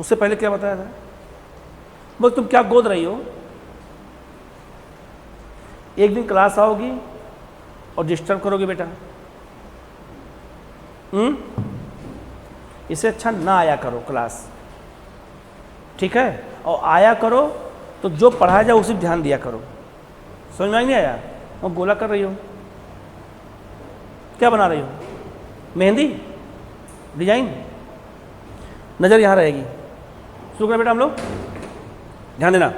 उससे पहले क्या बताया था? बोल तुम क्या गोद रही हो? एक दिन क्लास आओगी और डिस्टर्ब करोगे बेटा। इससे अच्छा ना आया करो क्लास, ठीक है? और आया करो तो जो पढ़ाया जाए उसी पर ध्यान दिया करो। समझ में नहीं आया? वो गोला कर रही हो, क्या बना रही हो? मेहंदी डिजाइन? नज़र यहाँ रहेगी। शुरू करें बेटा हम लोग, ध्यान देना।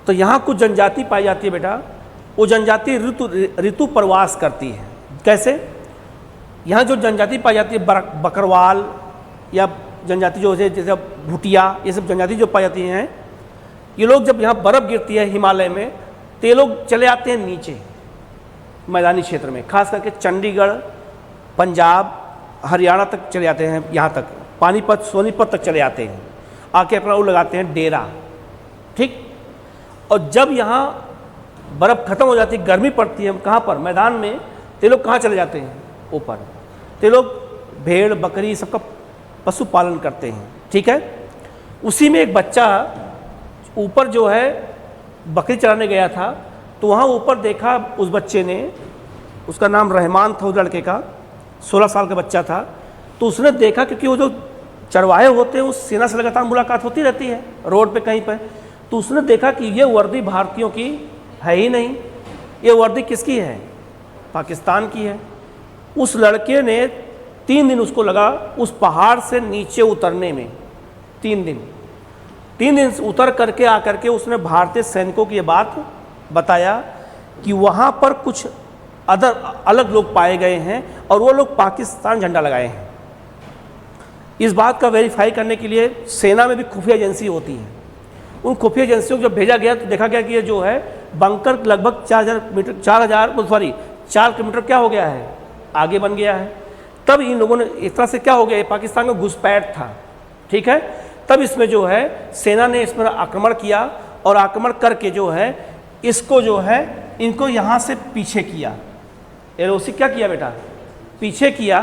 तो यहाँ कुछ जनजाति पाई जाती है बेटा, वो जनजाति ऋतु प्रवास करती है। कैसे? यहाँ जो जनजाति पाई जाती है बकरवाल या जनजाति जो है जैसे भूटिया, ये सब जनजाति जो पाई जाती हैं, ये लोग जब यहाँ बर्फ़ गिरती है हिमालय में तो ये लोग चले आते हैं नीचे मैदानी क्षेत्र में, खास करके चंडीगढ़, पंजाब, हरियाणा तक चले आते हैं, यहाँ तक पानीपत सोनीपत तक चले आते हैं, आके अपना वो लगाते हैं डेरा। ठीक। और जब यहाँ बर्फ़ ख़त्म हो जाती है, गर्मी पड़ती है कहाँ पर, मैदान में, तो लोग कहाँ चले जाते हैं, ऊपर। तो लोग भेड़ बकरी सबका पशुपालन करते हैं। ठीक है। उसी में एक बच्चा ऊपर जो है बकरी चराने गया था, तो वहाँ ऊपर देखा उस बच्चे ने, उसका नाम रहमान था उस लड़के का, 16 साल का बच्चा था। तो उसने देखा, क्योंकि वो जो चरवाहे होते हैं उस सेना से लगातार मुलाकात होती रहती है रोड पे कहीं पर, तो उसने देखा कि ये वर्दी भारतीयों की है ही नहीं, ये वर्दी किसकी है, पाकिस्तान की है। उस लड़के ने 3 दिन उसको लगा उस पहाड़ से नीचे उतरने में, 3 दिन उतर करके आकर के उसने भारतीय सैनिकों की ये बात बताया कि वहाँ पर कुछ अलग लोग पाए गए हैं और वो लोग पाकिस्तान झंडा लगाए हैं। इस बात का वेरीफाई करने के लिए सेना में भी खुफिया एजेंसी होती है। उन खुफिया एजेंसियों को जब भेजा गया तो देखा गया कि ये जो है बंकर लगभग 4 किलोमीटर क्या हो गया है, आगे बन गया है। तब इन लोगों ने इस तरह से क्या हो गया, पाकिस्तान का घुसपैठ था। ठीक है। तब इसमें जो है सेना ने इसमें आक्रमण किया और आक्रमण करके जो है इसको जो है इनको यहाँ से पीछे किया। एलओसी क्या किया बेटा, पीछे किया।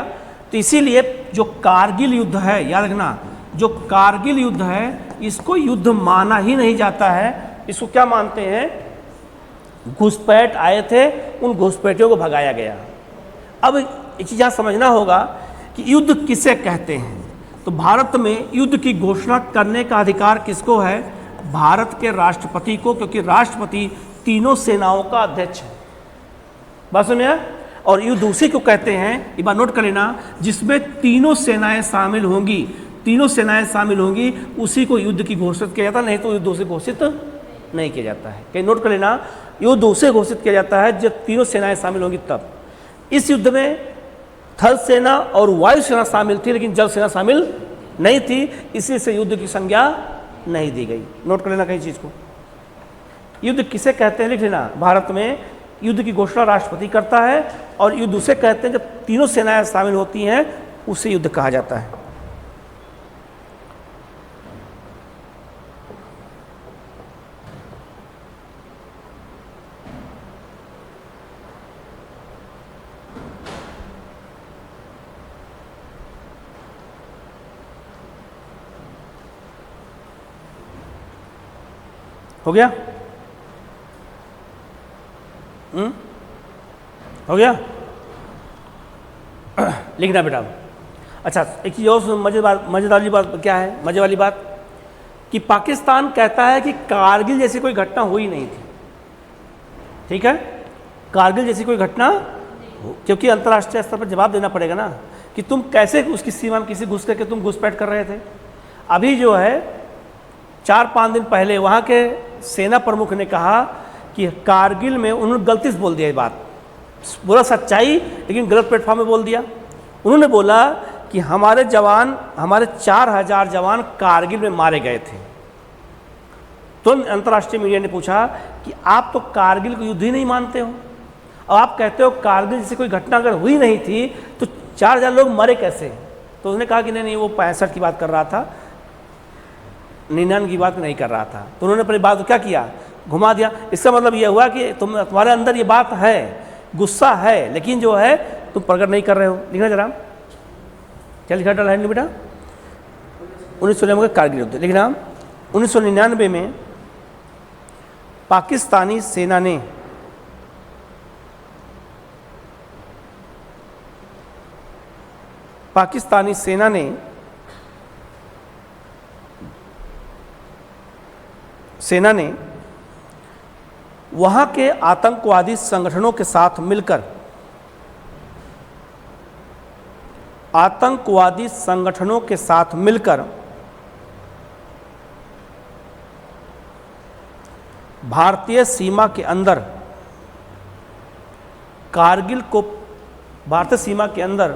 तो इसीलिए जो कारगिल युद्ध है, याद रखना, जो कारगिल युद्ध है इसको युद्ध माना ही नहीं जाता है। इसको क्या मानते हैं, घुसपैठ आए थे, उन घुसपैठियों को भगाया गया। अब एक चीज़ यहाँ समझना होगा कि युद्ध किसे कहते हैं। तो भारत में युद्ध की घोषणा करने का अधिकार किसको है, भारत के राष्ट्रपति को, क्योंकि राष्ट्रपति तीनों सेनाओं का अध्यक्ष है। बात सुनिए। और युद्ध उसी को कहते हैं, एक बार नोट कर लेना, जिसमें तीनों सेनाएं शामिल होंगी, तीनों सेनाएं शामिल होंगी, उसी को युद्ध की घोषित किया जाता है, नहीं तो युद्ध उसे घोषित नहीं किया जाता है। कहीं नोट कर लेना, युद्ध उसे घोषित किया जाता है जब तीनों सेनाएं शामिल होंगी तब। इस युद्ध में थल सेना और वायु सेना शामिल थी, लेकिन जल सेना शामिल नहीं थी, इसी से युद्ध की संज्ञा नहीं दी गई। नोट कर लेना कहीं चीज़ को। युद्ध किसे कहते हैं लिख लेना। भारत में युद्ध की घोषणा राष्ट्रपति करता है और युद्ध उसे कहते हैं जब तीनों सेनाएं शामिल होती हैं, उसे युद्ध कहा जाता है। हो गया? हो गया? लिखना बेटा। अच्छा, एक चीज़ और मज़ेदार वाली बात क्या है, मज़े वाली बात कि पाकिस्तान कहता है कि कारगिल जैसी कोई घटना हुई नहीं थी। ठीक है, कारगिल जैसी कोई घटना, क्योंकि अंतर्राष्ट्रीय स्तर पर जवाब देना पड़ेगा ना कि तुम कैसे उसकी सीमा में किसी घुस करके तुम घुसपैठ कर रहे थे। अभी जो है 4-5 दिन पहले वहाँ के सेना प्रमुख ने कहा कि कारगिल में उन्होंने गलती से बोल दिया ये बात, पूरा सच्चाई लेकिन गलत प्लेटफॉर्म में बोल दिया। उन्होंने बोला कि हमारे 4000 जवान कारगिल में मारे गए थे। तो अंतर्राष्ट्रीय मीडिया ने पूछा कि आप तो कारगिल को युद्ध ही नहीं मानते हो, और आप कहते हो कारगिल जैसी कोई घटना अगर हुई नहीं थी तो 4000 लोग मरे कैसे। तो उसने कहा कि नहीं, वो 65 की बात कर रहा था, 99 की बात नहीं कर रहा था। तो उन्होंने अपनी बात को क्या किया, घुमा दिया। इसका मतलब ये हुआ कि तुम्हारे अंदर ये बात है, गुस्सा है, लेकिन जो है तुम प्रकट नहीं कर रहे हो। लिखना जरा, क्या लिखा डाला है बेटा, 1999 का कारगिल युद्ध लिखना। 1999 में पाकिस्तानी सेना ने वहाँ के आतंकवादी संगठनों के साथ मिलकर भारतीय सीमा के अंदर कारगिल को, भारतीय सीमा के अंदर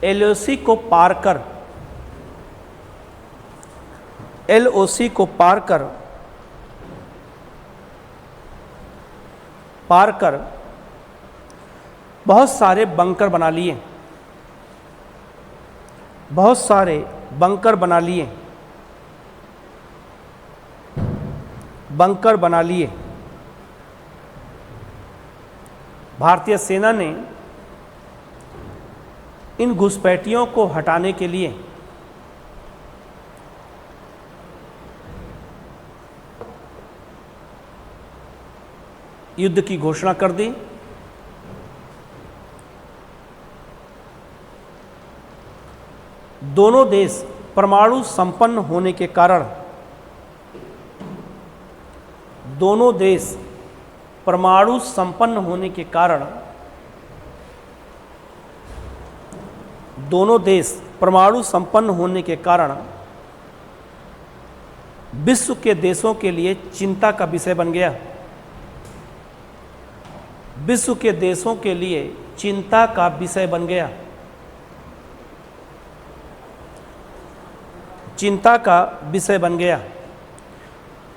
एलओसी को पार कर, एलओसी को पार कर बहुत सारे बंकर बना लिए, बहुत सारे बंकर बना लिए, बंकर बना लिए। भारतीय सेना ने इन घुसपैठियों को हटाने के लिए युद्ध की घोषणा कर दी। दोनों देश परमाणु संपन्न होने के कारण, दोनों देश परमाणु संपन्न होने के कारण, दोनों देश परमाणु संपन्न होने के कारण विश्व के देशों के लिए चिंता का विषय बन गया, विश्व के देशों के लिए चिंता का विषय बन गया, चिंता का विषय बन गया।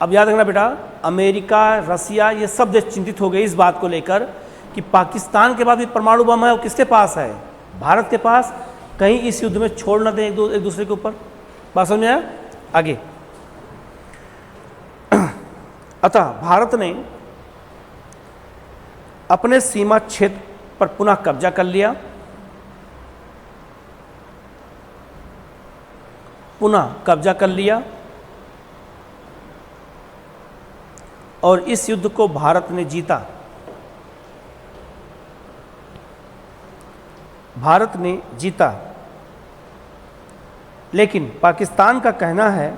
अब याद रखना बेटा, अमेरिका, रसिया, ये सब देश चिंतित हो गए इस बात को लेकर कि पाकिस्तान के पास भी परमाणु बम है, वो किसके पास है? भारत के पास। कहीं इस युद्ध में छोड़ न दें एक दूसरे के ऊपर। बात समझ में आया? आगे, अतः भारत ने अपने सीमा क्षेत्र पर पुनः कब्जा कर लिया, पुनः कब्जा कर लिया, और इस युद्ध को भारत ने जीता। भारत ने जीता। लेकिन पाकिस्तान का कहना है,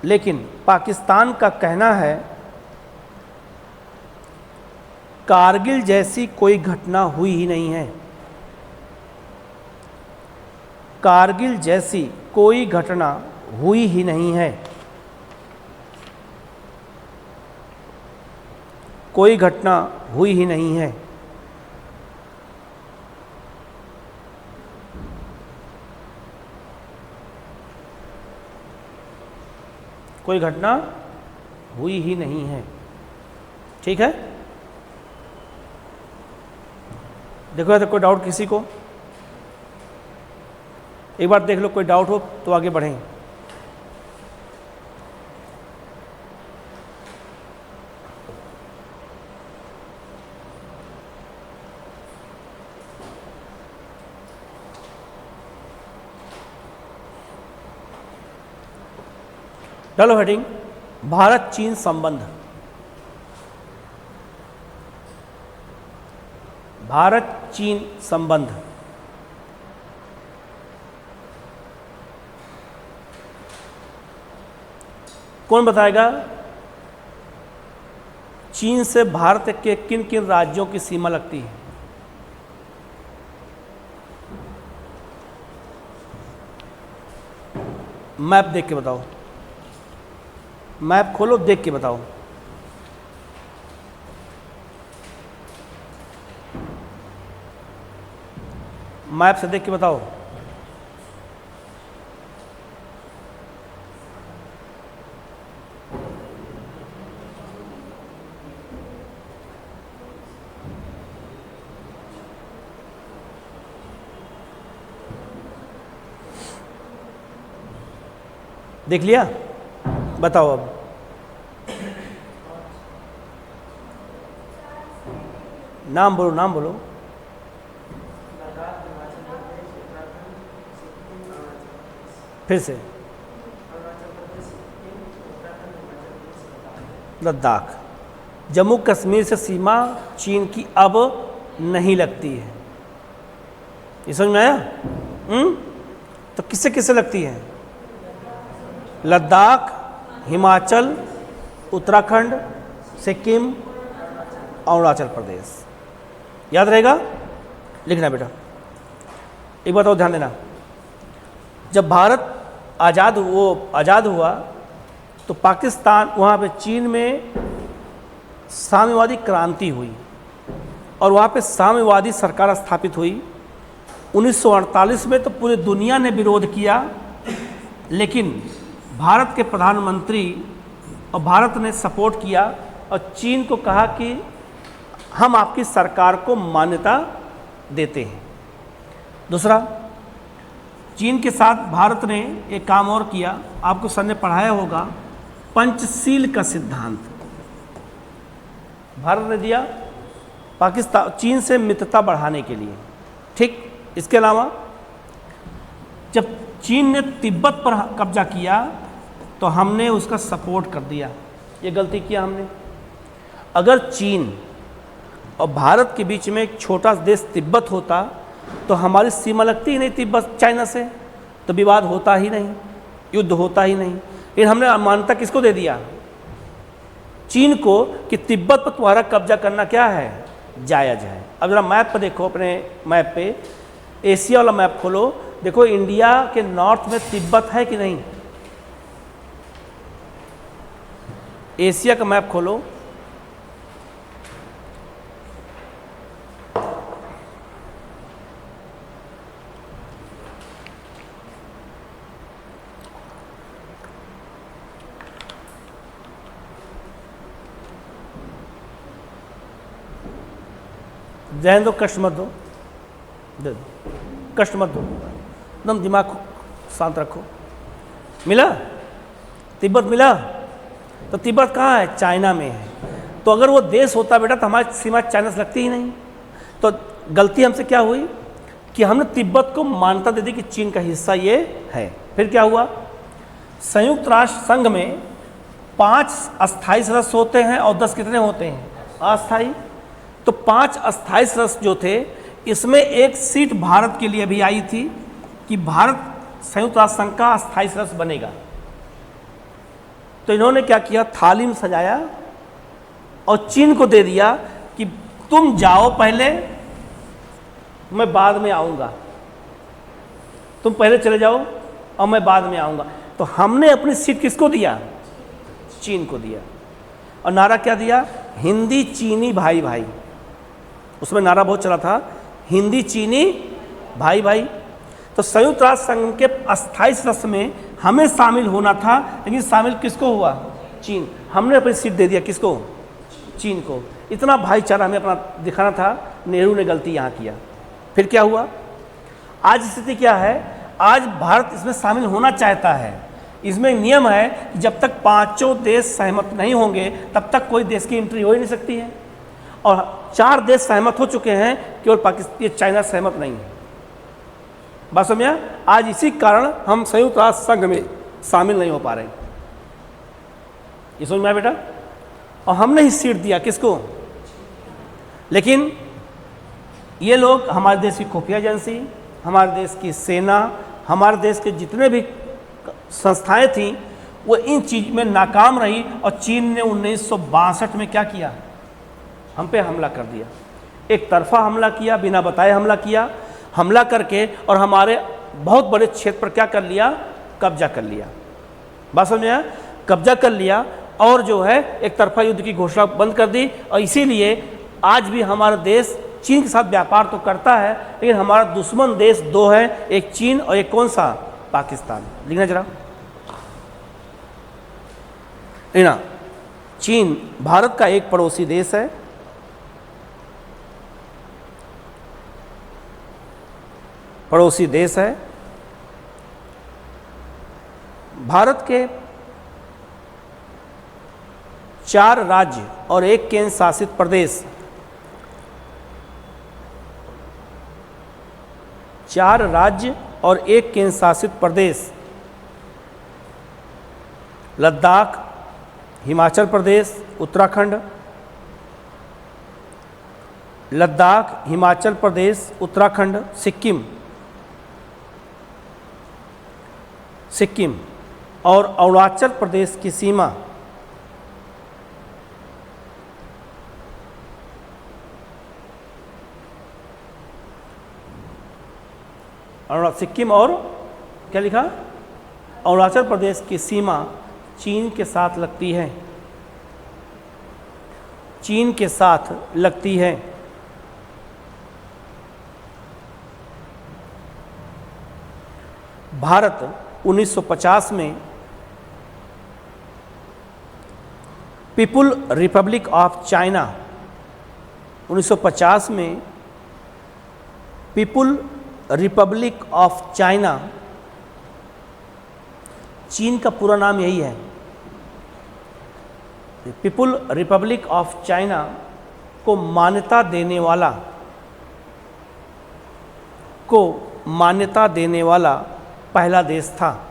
लेकिन पाकिस्तान का कहना है कारगिल जैसी कोई घटना हुई ही नहीं है, कारगिल जैसी कोई घटना हुई ही नहीं है, कोई घटना हुई ही नहीं है। कोई घटना हुई ही नहीं है। ठीक है, देखो तो कोई डाउट किसी को? एक बार देख लो, कोई डाउट हो तो आगे बढ़ें। डालो हेडिंग, भारत चीन संबंध। भारत चीन संबंध। कौन बताएगा चीन से भारत के किन किन राज्यों की सीमा लगती है? मैप देख के बताओ, मैप खोलो, देख के बताओ। मैप से देख के बताओ। देख लिया? बताओ अब। नाम बोलो, नाम बोलो। फिर से। लद्दाख। जम्मू कश्मीर से सीमा चीन की अब नहीं लगती है। ये समझ में आया? तो किससे किससे लगती है? लद्दाख, हिमाचल, उत्तराखंड, सिक्किम, अरुणाचल प्रदेश। याद रहेगा? लिखना बेटा। एक बात और ध्यान देना, जब भारत आज़ाद हुआ तो पाकिस्तान, वहाँ पे चीन में साम्यवादी क्रांति हुई और वहाँ पे साम्यवादी सरकार स्थापित हुई। 1948 में तो पूरी दुनिया ने विरोध किया, लेकिन भारत के प्रधानमंत्री और भारत ने सपोर्ट किया और चीन को कहा कि हम आपकी सरकार को मान्यता देते हैं। दूसरा, चीन के साथ भारत ने एक काम और किया, आपको सर ने पढ़ाया होगा, पंचशील का सिद्धांत भारत ने दिया पाकिस्तान चीन से मित्रता बढ़ाने के लिए। ठीक, इसके अलावा जब चीन ने तिब्बत पर कब्जा किया तो हमने उसका सपोर्ट कर दिया। ये गलती किया हमने। अगर चीन और भारत के बीच में एक छोटा देश तिब्बत होता तो हमारी सीमा लगती ही नहीं तिब्बत चाइना से, तो विवाद होता ही नहीं, युद्ध होता ही नहीं। लेकिन हमने मान्यता किसको दे दिया? चीन को, कि तिब्बत पर तुम्हारा कब्जा करना क्या है, जायज़ है। अब जरा मैप पर देखो, अपने मैप पे एशिया वाला मैप खोलो, देखो इंडिया के नॉर्थ में तिब्बत है कि नहीं? एशिया का मैप खोलो, जहन दो, कष्ट मत दो, दे दो, कष्ट मत दो, एकदम दिमाग शांत रखो। मिला? तिब्बत मिला? तो तिब्बत कहाँ है? चाइना में है। तो अगर वो देश होता बेटा तो हमारी सीमा चाइना से लगती ही नहीं। तो गलती हमसे क्या हुई कि हमने तिब्बत को मान्यता दे दी कि चीन का हिस्सा ये है। फिर क्या हुआ? संयुक्त राष्ट्र संघ में 5 अस्थायी सदस्य होते हैं और 10 कितने होते हैं? अस्थायी। तो 5 अस्थायी सदस्य जो थे, इसमें एक सीट भारत के लिए भी आई थी कि भारत संयुक्त राष्ट्र संघ का अस्थायी सदस्य बनेगा। तो इन्होंने क्या किया? थाली में सजाया और चीन को दे दिया कि तुम जाओ पहले, मैं बाद में आऊँगा, तुम पहले चले जाओ और मैं बाद में आऊँगा। तो हमने अपनी सीट किसको दिया? चीन को दिया। और नारा क्या दिया? हिंदी चीनी भाई भाई। उसमें नारा बहुत चला था, हिंदी चीनी भाई भाई। तो संयुक्त राष्ट्र संघ के अस्थायी सदस्य में हमें शामिल होना था, लेकिन शामिल किसको हुआ? चीन। हमने अपनी सीट दे दिया किसको? चीन को। इतना भाईचारा हमें अपना दिखाना था, नेहरू ने गलती यहाँ किया। फिर क्या हुआ? आज स्थिति क्या है? आज भारत इसमें शामिल होना चाहता है। इसमें नियम है कि जब तक 5 देश सहमत नहीं होंगे तब तक कोई देश की एंट्री हो ही नहीं सकती है। और 4 देश सहमत हो चुके हैं, केवल पाकिस्तान, चाइना सहमत नहीं है। बात समझ? आज इसी कारण हम संयुक्त राष्ट्र संघ में शामिल नहीं हो पा रहे। ये समझ में आया बेटा? और हमने ही सीट दिया किसको? लेकिन ये लोग, हमारे देश की खुफिया एजेंसी, हमारे देश की सेना, हमारे देश के जितने भी संस्थाएं थीं, वो इन चीज में नाकाम रही। और चीन ने 1962 में क्या किया? हम पे हमला कर दिया। एक तरफा हमला किया, बिना बताए हमला किया। हमला करके और हमारे बहुत बड़े क्षेत्र पर क्या कर लिया? कब्जा कर लिया। बात समझ में? कब्जा कर लिया और जो है एक तरफा युद्ध की घोषणा बंद कर दी। और इसीलिए आज भी हमारा देश चीन के साथ व्यापार तो करता है, लेकिन हमारा दुश्मन देश 2 है, एक चीन और एक कौन सा? पाकिस्तान। लिखना जरा। लेना, चीन भारत का एक पड़ोसी देश है। पड़ोसी देश है। भारत के 4 राज्य और 1 केंद्र शासित प्रदेश, 4 राज्य और 1 केंद्र शासित प्रदेश, लद्दाख, हिमाचल प्रदेश, उत्तराखंड, लद्दाख, हिमाचल प्रदेश, उत्तराखंड, सिक्किम और अरुणाचल प्रदेश की सीमा सिक्किम और क्या लिखा? अरुणाचल प्रदेश की सीमा चीन के साथ लगती है। चीन के साथ लगती है। भारत 1950 में पीपुल रिपब्लिक ऑफ चाइना, 1950 में पीपुल रिपब्लिक ऑफ चाइना, चीन का पूरा नाम यही है, पीपुल रिपब्लिक ऑफ चाइना को मान्यता देने वाला पहला देश था,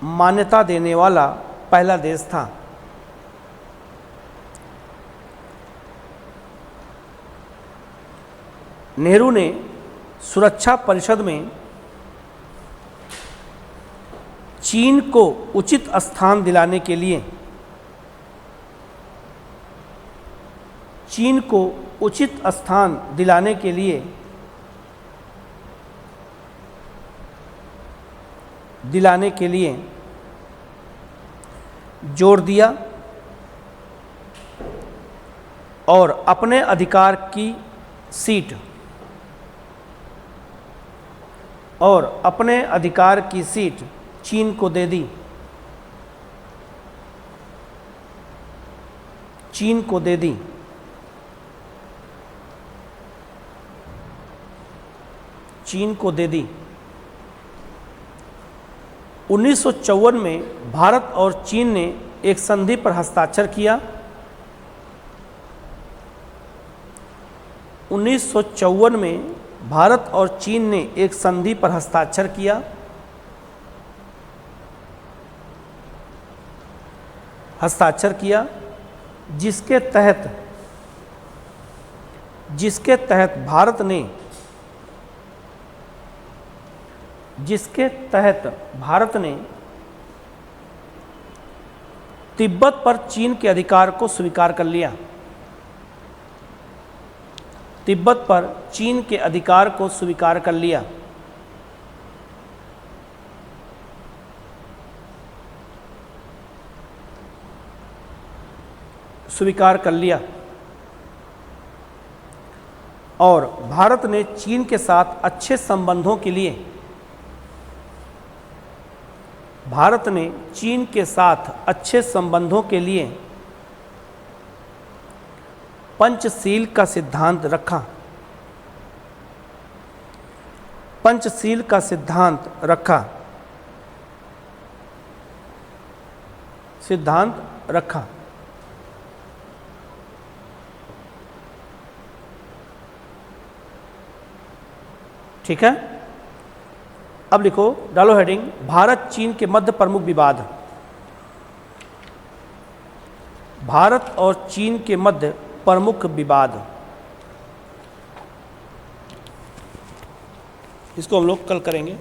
मान्यता देने वाला पहला देश था। नेहरू ने सुरक्षा परिषद में चीन को उचित स्थान दिलाने के लिए जोर दिया और अपने अधिकार की सीट चीन को दे दी। चीन को दे दी। 1954 में भारत और चीन ने एक संधि पर हस्ताक्षर किया। 1954 में भारत और चीन ने एक संधि पर हस्ताक्षर किया। जिसके तहत भारत ने तिब्बत पर चीन के अधिकार को स्वीकार कर लिया। तिब्बत पर चीन के अधिकार को स्वीकार कर लिया। और भारत ने चीन के साथ अच्छे संबंधों के लिए पंचशील का सिद्धांत रखा। ठीक है, अब लिखो, डालो हेडिंग, भारत चीन के मध्य प्रमुख विवाद। भारत और चीन के मध्य प्रमुख विवाद, इसको हम लोग कल करेंगे।